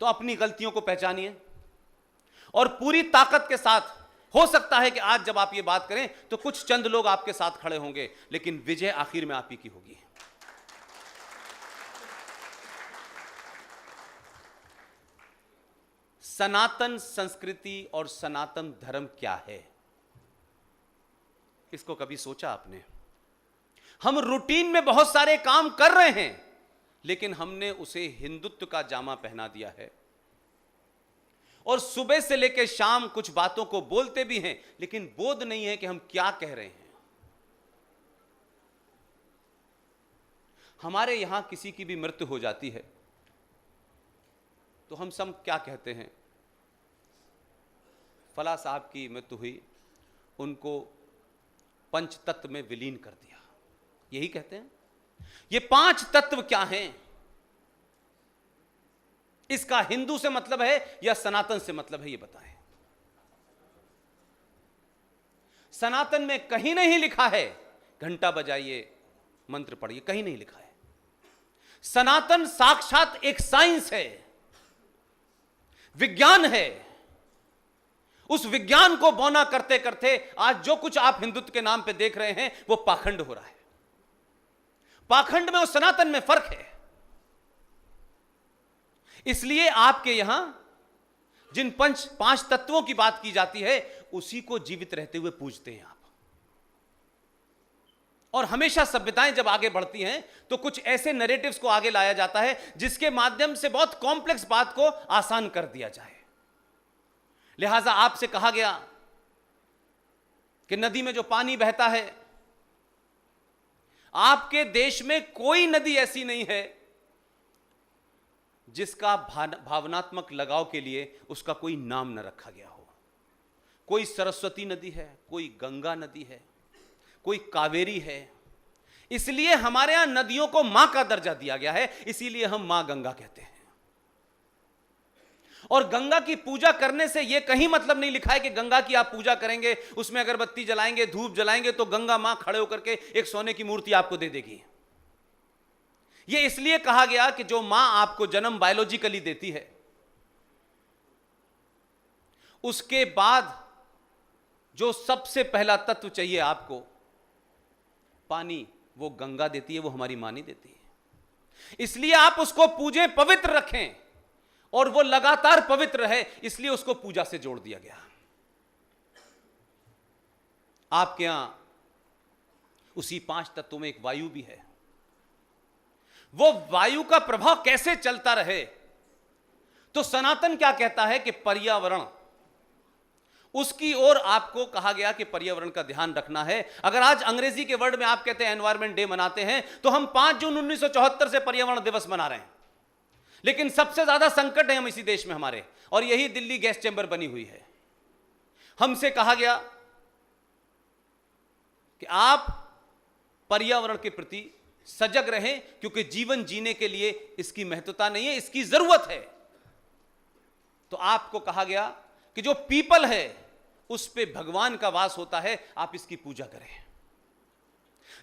[SPEAKER 2] तो अपनी गलतियों को पहचानिए और पूरी ताकत के साथ। हो सकता है कि आज जब आप ये बात करें तो कुछ चंद लोग आपके साथ खड़े होंगे, लेकिन विजय आखिर में आप ही की होगी। सनातन संस्कृति और सनातन धर्म क्या है, इसको कभी सोचा आपने? हम रूटीन में बहुत सारे काम कर रहे हैं, लेकिन हमने उसे हिंदुत्व का जामा पहना दिया है और सुबह से लेकर शाम कुछ बातों को बोलते भी हैं, लेकिन बोध नहीं है कि हम क्या कह रहे हैं। हमारे यहां किसी की भी मृत्यु हो जाती है तो हम सब क्या कहते हैं, फला साहब की मृत्यु हुई, उनको पंच तत्व में विलीन कर दिया, यही कहते हैं। ये 5 तत्व क्या हैं? इसका हिंदू से मतलब है या सनातन से मतलब है, ये बताएं। सनातन में कहीं नहीं लिखा है घंटा बजाइए मंत्र पढ़िए, कहीं नहीं लिखा है। सनातन साक्षात एक साइंस है, विज्ञान है। उस विज्ञान को बौना करते करते आज जो कुछ आप हिंदुत्व के नाम पे देख रहे हैं वो पाखंड हो रहा है। पाखंड में और सनातन में फर्क है। इसलिए आपके यहां जिन 5 तत्वों की बात की जाती है उसी को जीवित रहते हुए पूजते हैं आप। और हमेशा सभ्यताएं जब आगे बढ़ती हैं तो कुछ ऐसे नैरेटिव्स को आगे लाया जाता है जिसके माध्यम से बहुत कॉम्प्लेक्स बात को आसान कर दिया जाए। लिहाजा आपसे कहा गया कि नदी में जो पानी बहता है, आपके देश में कोई नदी ऐसी नहीं है जिसका भावनात्मक लगाव के लिए उसका कोई नाम न रखा गया हो। कोई सरस्वती नदी है, कोई गंगा नदी है, कोई कावेरी है। इसलिए हमारे यहां नदियों को मां का दर्जा दिया गया है, इसीलिए हम मां गंगा कहते हैं। और गंगा की पूजा करने से यह कहीं मतलब नहीं लिखा है कि गंगा की आप पूजा करेंगे, उसमें अगरबत्ती जलाएंगे, धूप जलाएंगे तो गंगा मां खड़े होकर के एक सोने की मूर्ति आपको दे देगी। यह इसलिए कहा गया कि जो मां आपको जन्म बायोलॉजिकली देती है, उसके बाद जो सबसे पहला तत्व चाहिए आपको, पानी, वो गंगा देती है, वो हमारी मां नहीं देती है। इसलिए आप उसको पूजें, पवित्र रखें, और वो लगातार पवित्र रहे, इसलिए उसको पूजा से जोड़ दिया गया। आपके यहां उसी 5 तत्वों में एक वायु भी है। वो वायु का प्रभाव कैसे चलता रहे, तो सनातन क्या कहता है कि पर्यावरण, उसकी ओर आपको कहा गया कि पर्यावरण का ध्यान रखना है। अगर आज अंग्रेजी के वर्ड में आप कहते हैं एनवायरमेंट डे मनाते हैं, तो हम 5 जून 1974 से पर्यावरण दिवस मना रहे हैं। लेकिन सबसे ज्यादा संकट है हम इसी देश में हमारे, और यही दिल्ली गैस चैंबर बनी हुई है। हमसे कहा गया कि आप पर्यावरण के प्रति सजग रहें, क्योंकि जीवन जीने के लिए इसकी महत्वता नहीं है, इसकी जरूरत है। तो आपको कहा गया कि जो पीपल है उस पे भगवान का वास होता है, आप इसकी पूजा करें।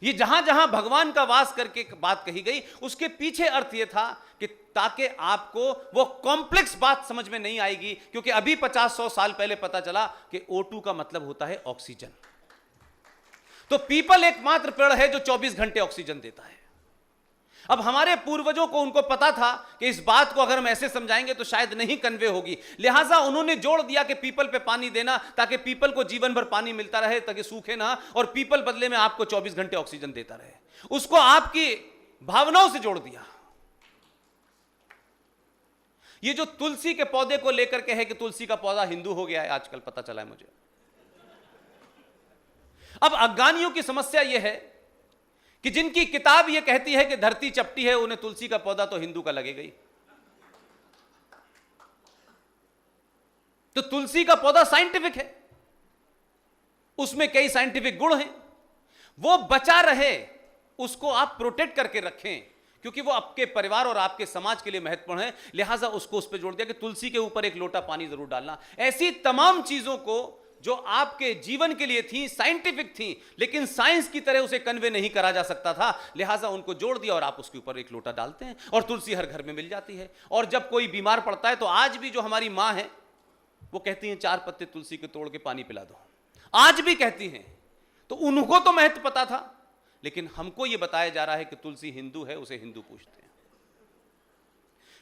[SPEAKER 2] ये जहां जहां भगवान का वास करके बात कही गई, उसके पीछे अर्थ यह था कि ताकि आपको वो कॉम्प्लेक्स बात समझ में नहीं आएगी, क्योंकि अभी 50-100 साल पहले पता चला कि O2 का मतलब होता है ऑक्सीजन। तो पीपल एकमात्र पेड़ है जो 24 घंटे ऑक्सीजन देता है। अब हमारे पूर्वजों को, उनको पता था कि इस बात को अगर हम ऐसे समझाएंगे तो शायद नहीं कन्वे होगी, लिहाजा उन्होंने जोड़ दिया कि पीपल पे पानी देना, ताकि पीपल को जीवन भर पानी मिलता रहे, ताकि सूखे ना, और पीपल बदले में आपको 24 घंटे ऑक्सीजन देता रहे। उसको आपकी भावनाओं से जोड़ दिया। ये जो तुलसी के पौधे को लेकर के है कि तुलसी का पौधा हिंदू हो गया है, आजकल पता चला है मुझे। अब अज्ञानियों की समस्या यह है कि जिनकी किताब यह कहती है कि धरती चपटी है, उन्हें तुलसी का पौधा तो हिंदू का लगेगा ही। तो तुलसी का पौधा साइंटिफिक है, उसमें कई साइंटिफिक गुण हैं, वो बचा रहे, उसको आप प्रोटेक्ट करके रखें, क्योंकि वो आपके परिवार और आपके समाज के लिए महत्वपूर्ण है। लिहाजा उसको उस पर जोड़ दिया कि तुलसी के ऊपर एक लोटा पानी जरूर डालना। ऐसी तमाम चीजों को जो आपके जीवन के लिए थी, साइंटिफिक थी, लेकिन साइंस की तरह उसे कन्वे नहीं करा जा सकता था, लिहाजा उनको जोड़ दिया और आप उसके ऊपर एक लोटा डालते हैं, और तुलसी हर घर में मिल जाती है। और जब कोई बीमार पड़ता है तो आज भी जो हमारी मां है वो कहती हैं 4 पत्ते तुलसी के तोड़ के पानी पिला दो, आज भी कहती हैं। तो उनको तो महत्व पता था, लेकिन हमको यह बताया जा रहा है कि तुलसी हिंदू है, उसे हिंदू पूजते हैं।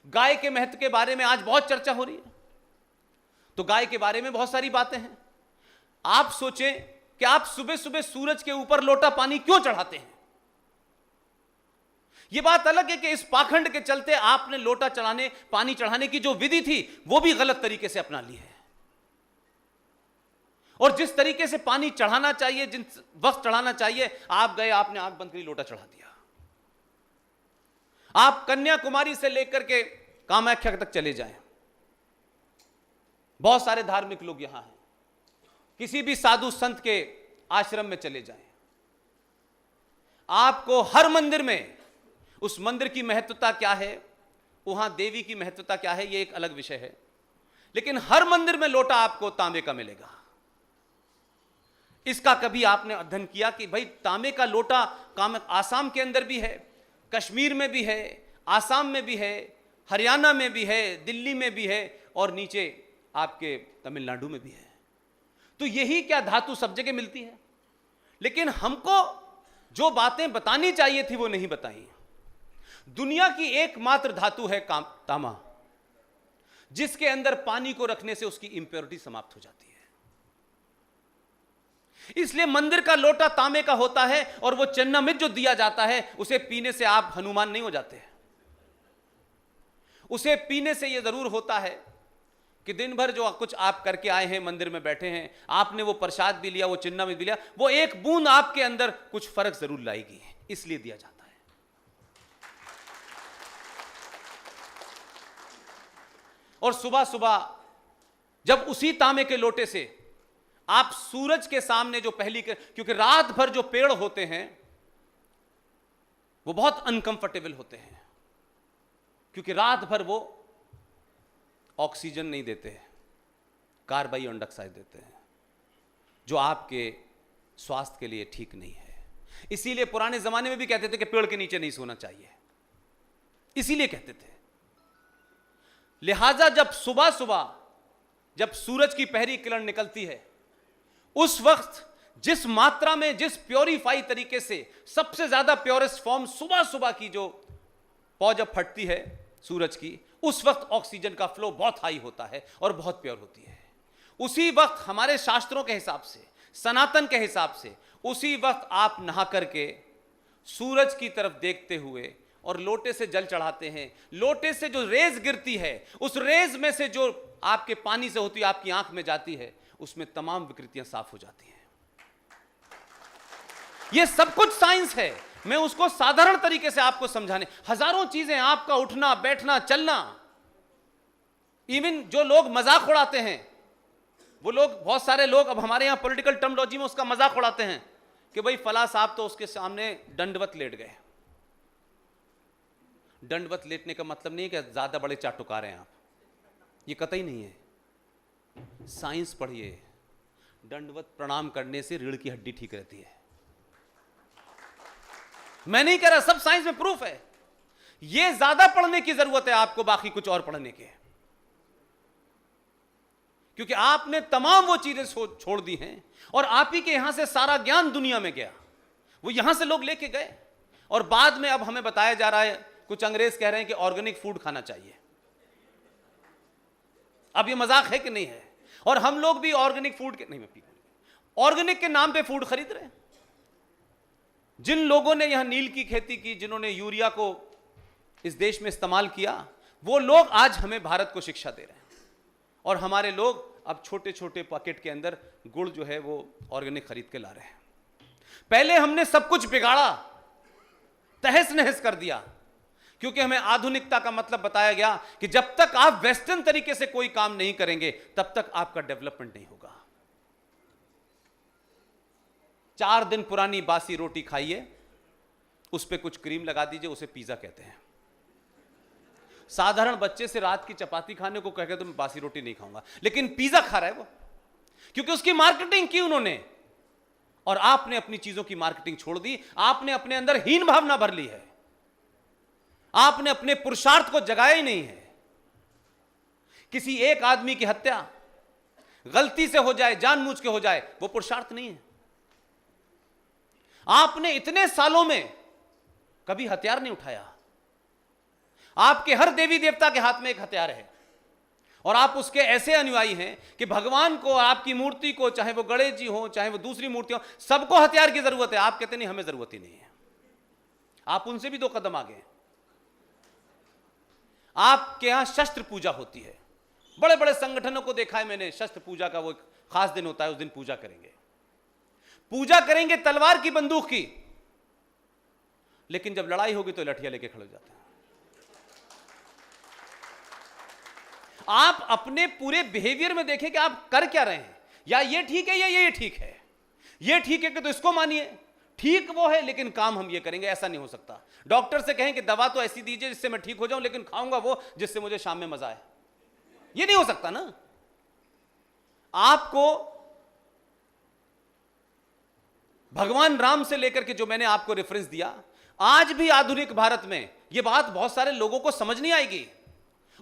[SPEAKER 2] गाय के महत्व के बारे में आज बहुत चर्चा हो रही है, तो गाय के बारे में बहुत सारी बातें हैं। आप सोचें कि आप सुबह सुबह सूरज के ऊपर लोटा पानी क्यों चढ़ाते हैं? यह बात अलग है कि इस पाखंड के चलते आपने लोटा चढ़ाने, पानी चढ़ाने की जो विधि थी वो भी गलत तरीके से अपना ली है, और जिस तरीके से पानी चढ़ाना चाहिए, जिस वक्त चढ़ाना चाहिए, आप गए, आपने आंख बंद करी, लोटा चढ़ा दिया। आप कन्याकुमारी से लेकर के कामाख्या तक चले जाएं, बहुत सारे धार्मिक लोग यहां हैं, किसी भी साधु संत के आश्रम में चले जाएं, आपको हर मंदिर में उस मंदिर की महत्वता क्या है, वहां देवी की महत्वता क्या है, यह एक अलग विषय है, लेकिन हर मंदिर में लोटा आपको तांबे का मिलेगा। इसका कभी आपने अध्ययन किया कि भाई तांबे का लोटा आसाम के अंदर भी है, कश्मीर में भी है, आसाम में भी है, हरियाणा में भी है, दिल्ली में भी है, और नीचे आपके तमिलनाडु में भी है। तो यही क्या धातु सब जगह मिलती है, लेकिन हमको जो बातें बतानी चाहिए थी वो नहीं बताई। दुनिया की एकमात्र धातु है तांबा, जिसके अंदर पानी को रखने से उसकी इंप्योरिटी समाप्त हो जाती है। इसलिए मंदिर का लोटा तांबे का होता है, और वो चन्नामृत जो दिया जाता है उसे पीने से आप हनुमान नहीं हो जाते हैं। उसे पीने से यह जरूर होता है कि दिन भर जो कुछ आप करके आए हैं, मंदिर में बैठे हैं, आपने वो प्रसाद भी लिया, वो चन्नामृत भी लिया, वो एक बूंद आपके अंदर कुछ फर्क जरूर लाएगी, इसलिए दिया जाता है। और सुबह सुबह जब उसी तांबे के लोटे से आप सूरज के सामने जो क्योंकि रात भर जो पेड़ होते हैं वो बहुत अनकंफर्टेबल होते हैं, क्योंकि रात भर वो ऑक्सीजन नहीं देते, कार्बन डाइऑक्साइड देते हैं, जो आपके स्वास्थ्य के लिए ठीक नहीं है। इसीलिए पुराने जमाने में भी कहते थे कि पेड़ के नीचे नहीं सोना चाहिए, इसीलिए कहते थे। लिहाजा जब सुबह सुबह जब सूरज की पहली किरण निकलती है, उस वक्त जिस मात्रा में, जिस प्योरीफाई तरीके से, सबसे ज्यादा प्योरेस्ट फॉर्म सुबह सुबह की जो पौ जब फटती है सूरज की, उस वक्त ऑक्सीजन का फ्लो बहुत हाई होता है और बहुत प्योर होती है। उसी वक्त हमारे शास्त्रों के हिसाब से, सनातन के हिसाब से, उसी वक्त आप नहा करके सूरज की तरफ देखते हुए और लोटे से जल चढ़ाते हैं। लोटे से जो रेज गिरती है, उस रेज में से जो आपके पानी से होती है, आपकी आंख में जाती है, उसमें तमाम विकृतियां साफ हो जाती हैं। यह सब कुछ साइंस है, मैं उसको साधारण तरीके से आपको समझाने, हजारों चीजें, आपका उठना, बैठना, चलना, इवन जो लोग मजाक उड़ाते हैं, वो लोग, बहुत सारे लोग अब हमारे यहां पॉलिटिकल टर्मिनोलॉजी में उसका मजाक उड़ाते हैं कि भाई फला साहब तो उसके सामने दंडवत लेट गए। दंडवत लेटने का मतलब नहीं है कि ज्यादा बड़े चाटुकार हैं आप, ये कतई नहीं है। साइंस पढ़िए, दंडवत प्रणाम करने से रीढ़ की हड्डी ठीक रहती है। मैं नहीं कह रहा, सब साइंस में प्रूफ है। यह ज्यादा पढ़ने की जरूरत है आपको, बाकी कुछ और पढ़ने के, क्योंकि आपने तमाम वो चीजें छोड़ दी हैं, और आप ही के यहां से सारा ज्ञान दुनिया में गया, वो यहां से लोग लेके गए, और बाद में अब हमें बताया जा रहा है, कुछ अंग्रेज कह रहे हैं कि ऑर्गेनिक फूड खाना चाहिए। अब ये मजाक है कि नहीं है? और हम लोग भी ऑर्गेनिक फूड के, नहीं मैं ऑर्गेनिक के नाम पे फूड खरीद रहे हैं। जिन लोगों ने यहां नील की खेती की, जिन्होंने यूरिया को इस देश में इस्तेमाल किया, वो लोग आज हमें भारत को शिक्षा दे रहे हैं, और हमारे लोग अब छोटे छोटे पैकेट के अंदर गुड़ जो है वो ऑर्गेनिक खरीद के ला रहे हैं। पहले हमने सब कुछ बिगाड़ा, तहस नहस कर दिया, क्योंकि हमें आधुनिकता का मतलब बताया गया कि जब तक आप वेस्टर्न तरीके से कोई काम नहीं करेंगे, तब तक आपका डेवलपमेंट नहीं होगा। 4 दिन पुरानी बासी रोटी खाइए, उस पर कुछ क्रीम लगा दीजिए, उसे पिज्जा कहते हैं। साधारण बच्चे से रात की चपाती खाने को कहकर तो मैं बासी रोटी नहीं खाऊंगा, लेकिन पिज्जा खा रहा है वो, क्योंकि उसकी मार्केटिंग की उन्होंने, और आपने अपनी चीजों की मार्केटिंग छोड़ दी। आपने अपने अंदर हीन भावना भर ली है, आपने अपने पुरुषार्थ को जगाया ही नहीं है। किसी एक आदमी की हत्या गलती से हो जाए, जानबूझ के हो जाए, वो पुरुषार्थ नहीं है। आपने इतने सालों में कभी हथियार नहीं उठाया। आपके हर देवी देवता के हाथ में एक हथियार है, और आप उसके ऐसे अनुयायी हैं कि भगवान को, आपकी मूर्ति को, चाहे वो गणेश जी हो, चाहे वो दूसरी मूर्ति हो, सबको हथियार की जरूरत है। आप कहते नहीं, हमें जरूरत ही नहीं है। आप उनसे भी 2 कदम आगे हैं। आपके यहां शस्त्र पूजा होती है, बड़े बड़े संगठनों को देखा है मैंने, शस्त्र पूजा का वो एक खास दिन होता है, उस दिन पूजा करेंगे तलवार की, बंदूक की, लेकिन जब लड़ाई होगी तो लठियां लेके खड़े हो जाते हैं। आप अपने पूरे बिहेवियर में देखें कि आप कर क्या रहे हैं, या ये ठीक है या ये ठीक है, ये ठीक है कि तो इसको मानिए, ठीक वो है लेकिन काम हम ये करेंगे, ऐसा नहीं हो सकता। डॉक्टर से कहें कि दवा तो ऐसी दीजिए जिससे मैं ठीक हो जाऊं, लेकिन खाऊंगा वो जिससे मुझे शाम में मजा आए, ये नहीं हो सकता ना। आपको भगवान राम से लेकर के जो मैंने आपको रेफरेंस दिया, आज भी आधुनिक भारत में यह बात बहुत सारे लोगों को समझ नहीं आएगी,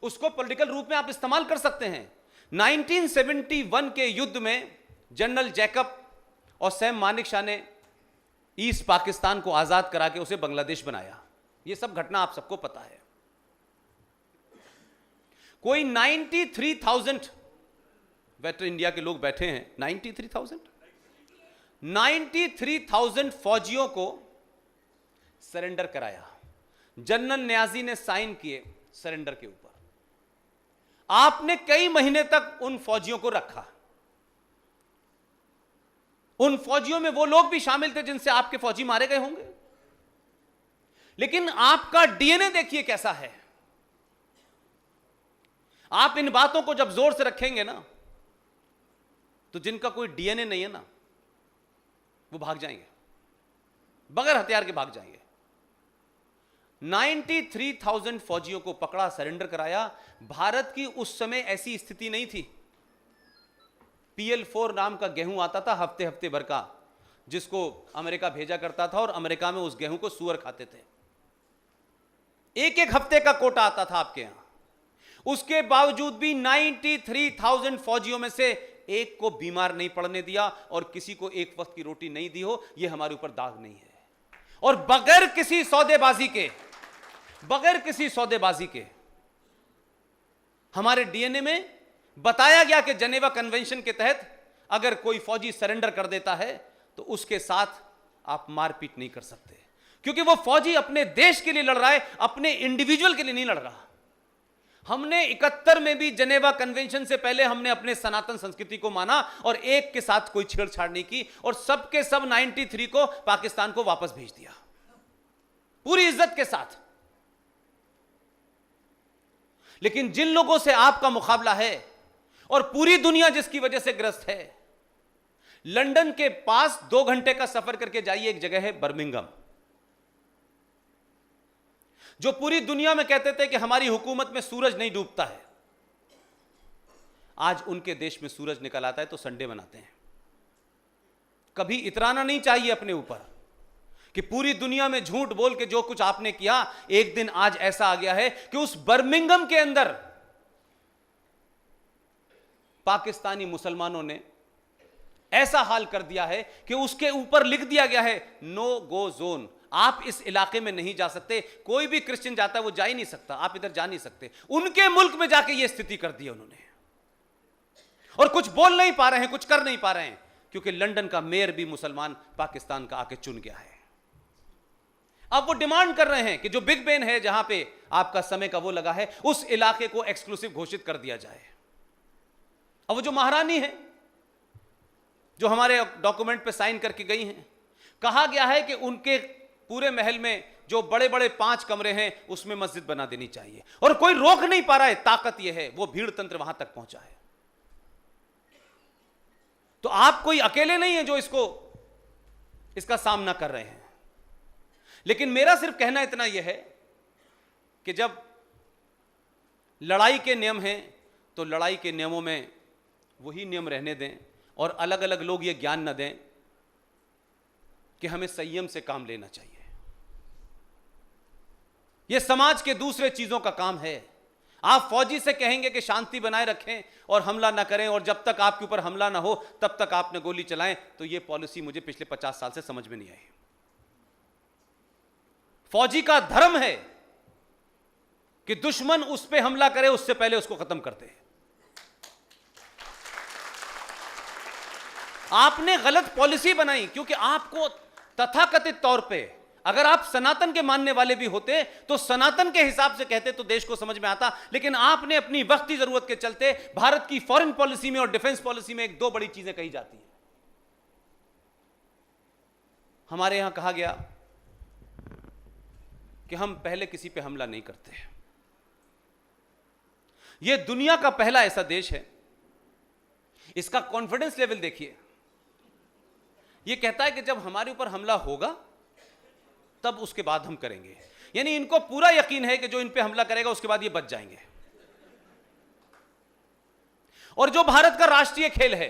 [SPEAKER 2] उसको पॉलिटिकल रूप में आप इस्तेमाल कर सकते हैं। 1971 के युद्ध में जनरल जैकब और सैम मानेकशॉ ने ईस्ट पाकिस्तान को आजाद करा के उसे बांग्लादेश बनाया। यह सब घटना आप सबको पता है। कोई 93,000 वेटरन इंडिया के लोग बैठे हैं, 93,000 फौजियों को सरेंडर कराया। जनरल न्याजी ने साइन किए सरेंडर के ऊपर। आपने कई महीने तक उन फौजियों को रखा। उन फौजियों में वो लोग भी शामिल थे जिनसे आपके फौजी मारे गए होंगे, लेकिन आपका डीएनए देखिए कैसा है। आप इन बातों को जब जोर से रखेंगे ना, तो जिनका कोई डीएनए नहीं है ना, वो भाग जाएंगे, बगैर हथियार के भाग जाएंगे। 93,000 फौजियों को पकड़ा, सरेंडर कराया। भारत की उस समय ऐसी स्थिति नहीं थी। PL4 नाम का गेहूं आता था हफ्ते हफ्ते भर का, जिसको अमेरिका भेजा करता था, और अमेरिका में उस गेहूं को सूअर खाते थे। एक एक हफ्ते का कोटा आता था आपके यहां। उसके बावजूद भी 93,000 फौजियों में से एक को बीमार नहीं पड़ने दिया, और किसी को एक वक्त की रोटी नहीं दी हो, यह हमारे ऊपर दाग नहीं है। और बगैर किसी सौदेबाजी के हमारे डीएनए में बताया गया कि जेनेवा कन्वेंशन के तहत अगर कोई फौजी सरेंडर कर देता है तो उसके साथ आप मारपीट नहीं कर सकते, क्योंकि वो फौजी अपने देश के लिए लड़ रहा है, अपने इंडिविजुअल के लिए नहीं लड़ रहा। हमने 71 में भी जेनेवा कन्वेंशन से पहले हमने अपने सनातन संस्कृति को माना और एक के साथ कोई छेड़छाड़ नहीं की, और सबके सब 93 को पाकिस्तान को वापस भेज दिया पूरी इज्जत के साथ। लेकिन जिन लोगों से आपका मुकाबला है और पूरी दुनिया जिसकी वजह से ग्रस्त है, लंदन के पास 2 घंटे का सफर करके जाइए, एक जगह है बर्मिंघम, जो पूरी दुनिया में कहते थे कि हमारी हुकूमत में सूरज नहीं डूबता है। आज उनके देश में सूरज निकल आता है तो संडे मनाते हैं। कभी इतराना नहीं चाहिए अपने ऊपर कि पूरी दुनिया में झूठ बोल के जो कुछ आपने किया, एक दिन आज ऐसा आ गया है कि उस बर्मिंघम के अंदर पाकिस्तानी मुसलमानों ने ऐसा हाल कर दिया है कि उसके ऊपर लिख दिया गया है नो गो जोन। आप इस इलाके में नहीं जा सकते। कोई भी क्रिश्चियन जाता है वो जा ही नहीं सकता, आप इधर जा नहीं सकते। उनके मुल्क में जाके ये स्थिति कर दी है उन्होंने, और कुछ बोल नहीं पा रहे हैं, कुछ कर नहीं पा रहे हैं, क्योंकि लंदन का मेयर भी मुसलमान पाकिस्तान का आके चुन गया है। अब वो डिमांड कर रहे हैं कि जो बिग बेन है, जहां पे आपका समय का वो लगा है, उस इलाके को एक्सक्लूसिव घोषित कर दिया जाए। अब वो जो महारानी है, जो हमारे डॉक्यूमेंट पे साइन करके गई हैं, कहा गया है कि उनके पूरे महल में जो बड़े बड़े 5 कमरे हैं उसमें मस्जिद बना देनी चाहिए, और कोई रोक नहीं पा रहा है। ताकत यह है, वो भीड़ तंत्र वहां तक पहुंचा है। तो आप कोई अकेले नहीं है जो इसका सामना कर रहे हैं। लेकिन मेरा सिर्फ कहना इतना यह है कि जब लड़ाई के नियम हैं तो लड़ाई के नियमों में वही नियम रहने दें, और अलग अलग लोग ये ज्ञान न दें कि हमें संयम से काम लेना चाहिए। यह समाज के दूसरे चीजों का काम है। आप फौजी से कहेंगे कि शांति बनाए रखें और हमला ना करें, और जब तक आपके ऊपर हमला ना हो तब तक आपने गोली चलाएं, तो यह पॉलिसी मुझे पिछले 50 साल से समझ में नहीं आई। फौजी का धर्म है कि दुश्मन उस पे हमला करे उससे पहले उसको खत्म करते हैं। आपने गलत पॉलिसी बनाई, क्योंकि आपको तथाकथित तौर पे अगर आप सनातन के मानने वाले भी होते तो सनातन के हिसाब से कहते तो देश को समझ में आता, लेकिन आपने अपनी वक्ती जरूरत के चलते भारत की फॉरेन पॉलिसी में और डिफेंस पॉलिसी में एक दो बड़ी चीजें कही जाती हैं। हमारे यहां कहा गया कि हम पहले किसी पे हमला नहीं करते। यह दुनिया का पहला ऐसा देश है, इसका कॉन्फिडेंस लेवल देखिए, यह कहता है कि जब हमारे ऊपर हमला होगा तब उसके बाद हम करेंगे। यानी इनको पूरा यकीन है कि जो इन पे हमला करेगा उसके बाद ये बच जाएंगे। और जो भारत का राष्ट्रीय खेल है,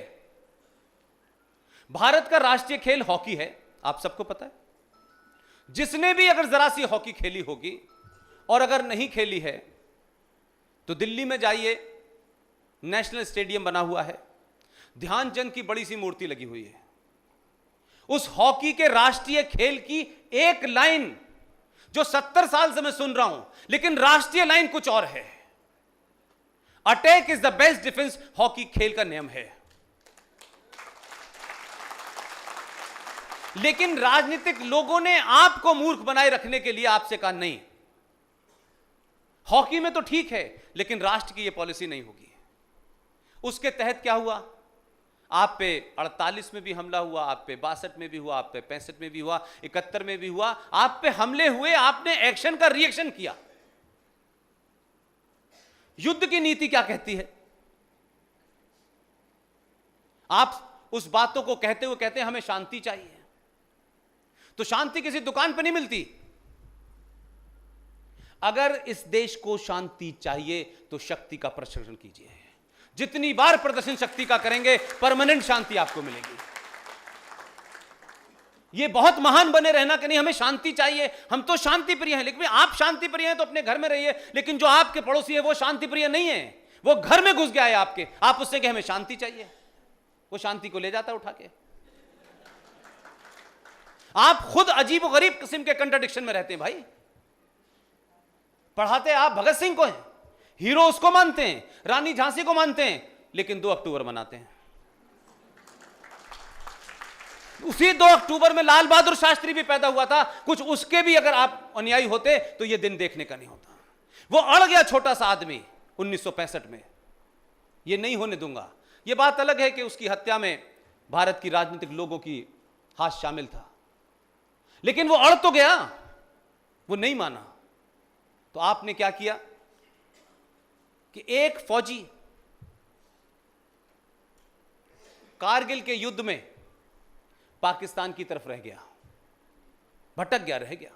[SPEAKER 2] भारत का राष्ट्रीय खेल हॉकी है, आप सबको पता है। जिसने भी अगर जरा सी हॉकी खेली होगी और अगर नहीं खेली है तो दिल्ली में जाइए, नेशनल स्टेडियम बना हुआ है, ध्यानचंद की बड़ी सी मूर्ति लगी हुई है। उस हॉकी के राष्ट्रीय खेल की एक लाइन जो 70 साल से मैं सुन रहा हूं, लेकिन राष्ट्रीय लाइन कुछ और है। Attack is the best defence, hockey खेल का नियम है। लेकिन राजनीतिक लोगों ने आपको मूर्ख बनाए रखने के लिए आपसे कहा नहीं, हॉकी में तो ठीक है लेकिन राष्ट्र की यह पॉलिसी नहीं होगी। उसके तहत क्या हुआ, आप पे 48 में भी हमला हुआ, आप पे 62 में भी हुआ, आप पे 65 में भी हुआ, 71 में भी हुआ, आप पे हमले हुए, आपने एक्शन का रिएक्शन किया। युद्ध की नीति क्या कहती है? आप उस बातों को कहते हुए कहते हैं हमें शांति चाहिए, तो शांति किसी दुकान पर नहीं मिलती। अगर इस देश को शांति चाहिए तो शक्ति का प्रदर्शन कीजिए। जितनी बार प्रदर्शन शक्ति का करेंगे परमानेंट शांति आपको मिलेगी। ये बहुत महान बने रहना कि नहीं हमें शांति चाहिए, हम तो शांति प्रिय हैं। लेकिन आप शांति प्रिय हैं तो अपने घर में रहिए, लेकिन जो आपके पड़ोसी है वो शांति प्रिय नहीं है, वो घर में घुस गया है आपके, आप उससे कहें हमें शांति चाहिए, वो शांति को ले जाता है उठा के। आप खुद अजीब और गरीब किस्म के कंट्राडिक्शन में रहते हैं भाई। पढ़ाते आप भगत सिंह को हैं, हीरो उसको मानते हैं, रानी झांसी को मानते हैं, लेकिन 2 अक्टूबर मनाते हैं। उसी 2 अक्टूबर में लाल बहादुर शास्त्री भी पैदा हुआ था, कुछ उसके भी अगर आप अनुयायी होते तो यह दिन देखने का नहीं होता। वो अड़ गया छोटा सा आदमी 1965 में, यह नहीं होने दूंगा। यह बात अलग है कि उसकी हत्या में भारत की राजनीतिक लोगों की हाथ शामिल था, लेकिन वो अड़ तो गया, वो नहीं माना। तो आपने क्या किया कि एक फौजी कारगिल के युद्ध में पाकिस्तान की तरफ रह गया, भटक गया, रह गया।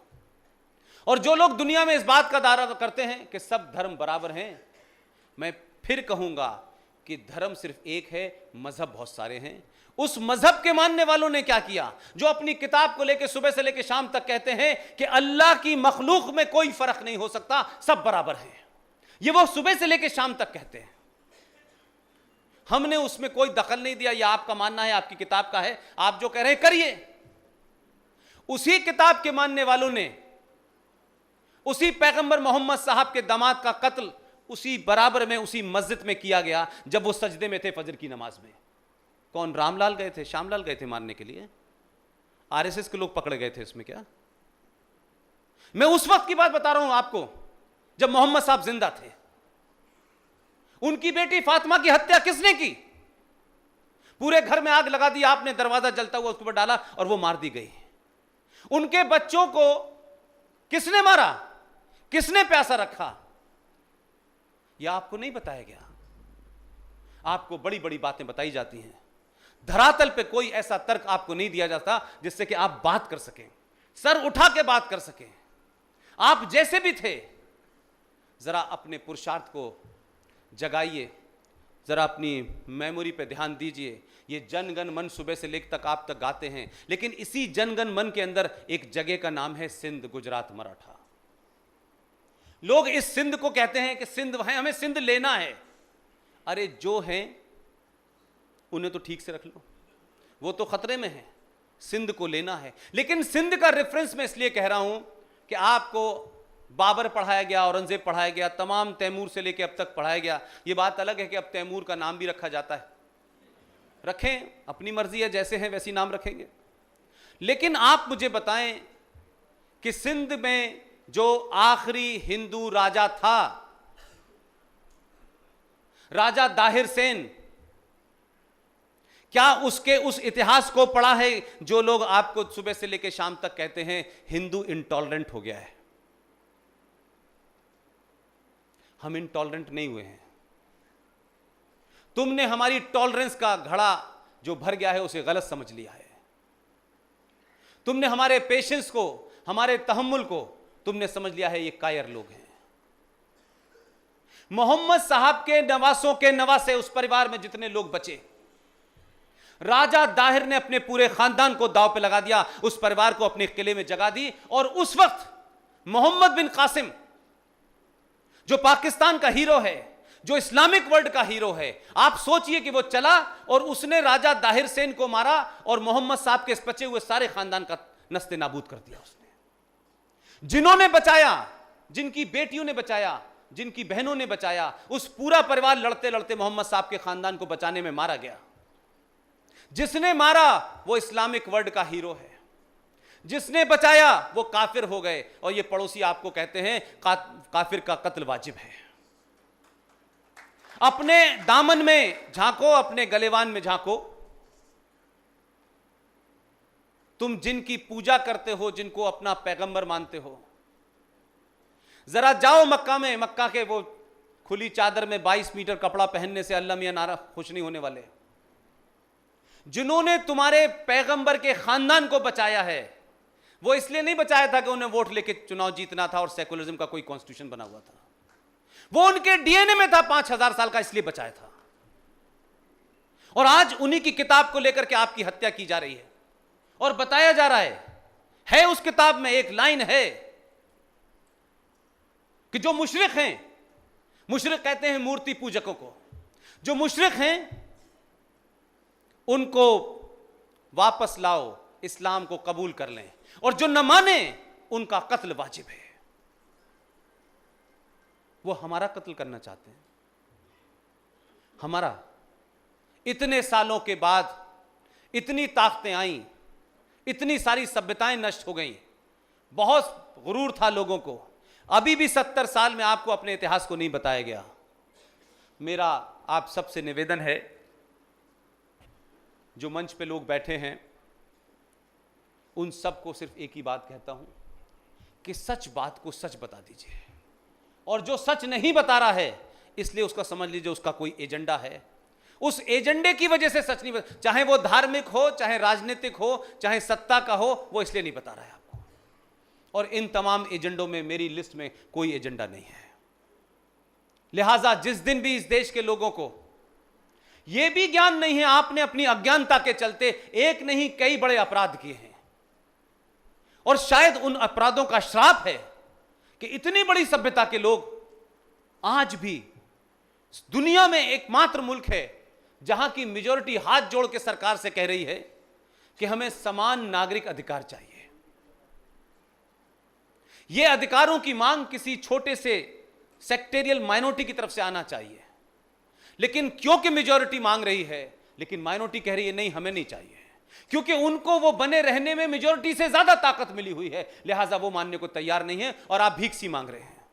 [SPEAKER 2] और जो लोग दुनिया में इस बात का दावा करते हैं कि सब धर्म बराबर हैं, मैं फिर कहूंगा कि धर्म सिर्फ एक है, मजहब बहुत सारे हैं। उस मजहब के मानने वालों ने क्या किया, जो अपनी किताब को लेकर सुबह से लेकर शाम तक कहते हैं कि अल्लाह की मखलूक में कोई फर्क नहीं हो सकता, सब बराबर हैं, ये वो सुबह से लेकर शाम तक कहते हैं। हमने उसमें कोई दखल नहीं दिया, यह आपका मानना है, आपकी किताब का है, आप जो कह रहे हैं करिए। उसी किताब के मानने वालों ने उसी पैगंबर मोहम्मद साहब के दामाद का कत्ल उसी बराबर में उसी मस्जिद में किया गया जब वो सजदे में थे फजर की नमाज में। कौन, रामलाल गए थे, श्यामलाल गए थे मारने के लिए? आरएसएस के लोग पकड़े गए थे इसमें क्या? मैं उस वक्त की बात बता रहा हूं आपको जब मोहम्मद साहब जिंदा थे। उनकी बेटी फातिमा की हत्या किसने की? पूरे घर में आग लगा दी आपने, दरवाजा जलता हुआ उसके ऊपर डाला और वो मार दी गई। उनके बच्चों को किसने मारा, किसने प्यासा रखा, यह आपको नहीं बताया गया। आपको बड़ी बड़ी बातें बताई जाती हैं, धरातल पे कोई ऐसा तर्क आपको नहीं दिया जाता जिससे कि आप बात कर सकें, सर उठा के बात कर सकें। आप जैसे भी थे जरा अपने पुरुषार्थ को जगाइए, जरा अपनी मेमोरी पे ध्यान दीजिए। ये जनगण मन सुबह से लेकर तक आप तक गाते हैं, लेकिन इसी जनगण मन के अंदर एक जगह का नाम है सिंध, गुजरात, मराठा। लोग इस सिंध को कहते हैं कि सिंध है, हमें सिंध लेना है। अरे जो हैं उन्हें तो ठीक से रख लो, वो तो खतरे में है, सिंध को लेना है। लेकिन सिंध का रेफरेंस मैं इसलिए कह रहा हूं कि आपको बाबर पढ़ाया गया, औरंगजेब पढ़ाया गया, तमाम तैमूर से लेकर अब तक पढ़ाया गया। ये बात अलग है कि अब तैमूर का नाम भी रखा जाता है, रखें, अपनी मर्जी है, जैसे हैं वैसी नाम रखेंगे। लेकिन आप मुझे बताएं कि सिंध में जो आखिरी हिंदू राजा था, राजा दाहिर सेन, क्या उसके उस इतिहास को पढ़ा है जो लोग आपको सुबह से लेकर शाम तक कहते हैं हिंदू इंटॉलरेंट हो गया है? हम इंटॉलरेंट नहीं हुए हैं। तुमने हमारी टॉलरेंस का घड़ा जो भर गया है उसे गलत समझ लिया है। तुमने हमारे पेशेंस को, हमारे तहम्मुल को तुमने समझ लिया है ये कायर लोग हैं। मोहम्मद साहब के नवासों के नवासे, उस परिवार में जितने लोग बचे, राजा दाहिर ने अपने पूरे खानदान को दांव पे लगा दिया, उस परिवार को अपने किले में जगा दी। और उस वक्त मोहम्मद बिन कासिम जो पाकिस्तान का हीरो है, जो इस्लामिक वर्ल्ड का हीरो है, आप सोचिए कि वो चला और उसने राजा दाहिर सेन को मारा और मोहम्मद साहब के बचे हुए सारे खानदान का नस्ते नाबूद कर दिया उसने। जिन्होंने बचाया, जिनकी बेटियों ने बचाया, जिनकी बहनों ने बचाया, उस पूरा परिवार लड़ते लड़ते मोहम्मद साहब के खानदान को बचाने में मारा गया। जिसने मारा वो इस्लामिक वर्ल्ड का हीरो है, जिसने बचाया वो काफिर हो गए। और ये पड़ोसी आपको कहते हैं काफिर का कत्ल वाजिब है। अपने दामन में झांको, अपने गलेवान में झांको। तुम जिनकी पूजा करते हो, जिनको अपना पैगंबर मानते हो, जरा जाओ मक्का में। मक्का के वो खुली चादर में 22 मीटर कपड़ा पहनने से अल्लाह मियां नारा खुश नहीं होने वाले। जिन्होंने तुम्हारे पैगंबर के खानदान को बचाया है, वो इसलिए नहीं बचाया था कि उन्हें वोट लेके चुनाव जीतना था और सेकुलरिज्म का कोई कॉन्स्टिट्यूशन बना हुआ था। वो उनके डीएनए में था 5000 साल का, इसलिए बचाया था। और आज उन्हीं की किताब को लेकर के आपकी हत्या की जा रही है और बताया जा रहा है उस किताब में एक लाइन है कि जो मुशरिक हैं, मुशरिक कहते हैं मूर्ति पूजकों को, जो मुशरिक हैं उनको वापस लाओ, इस्लाम को कबूल कर लें, और जो न माने उनका कत्ल वाजिब है। वो हमारा कत्ल करना चाहते हैं, हमारा। इतने सालों के बाद इतनी ताकतें आईं, इतनी सारी सभ्यताएं नष्ट हो गईं, बहुत गुरूर था लोगों को। अभी भी 70 साल में आपको अपने इतिहास को नहीं बताया गया। मेरा आप सबसे निवेदन है, जो मंच पे लोग बैठे हैं उन सबको सिर्फ एक ही बात कहता हूं कि सच बात को सच बता दीजिए। और जो सच नहीं बता रहा है, इसलिए उसका समझ लीजिए उसका कोई एजेंडा है। उस एजेंडे की वजह से सच नहीं बता, चाहे वो धार्मिक हो, चाहे राजनीतिक हो, चाहे सत्ता का हो, वो इसलिए नहीं बता रहा है आपको। और इन तमाम एजेंडों में मेरी लिस्ट में कोई एजेंडा नहीं है। लिहाजा जिस दिन भी इस देश के लोगों को यह भी ज्ञान नहीं है, आपने अपनी अज्ञानता के चलते एक नहीं कई बड़े अपराध किए हैं, और शायद उन अपराधों का श्राप है कि इतनी बड़ी सभ्यता के लोग आज भी दुनिया में एकमात्र मुल्क है जहां की मेजॉरिटी हाथ जोड़ के सरकार से कह रही है कि हमें समान नागरिक अधिकार चाहिए। यह अधिकारों की मांग किसी छोटे से सेक्टेरियल माइनॉरिटी की तरफ से आना चाहिए, लेकिन क्योंकि मेजॉरिटी मांग रही है, लेकिन माइनॉरिटी कह रही है नहीं हमें नहीं चाहिए, क्योंकि उनको वो बने रहने में मेजॉरिटी से ज्यादा ताकत मिली हुई है, लिहाजा वो मानने को तैयार नहीं है और आप भीख सी मांग रहे हैं।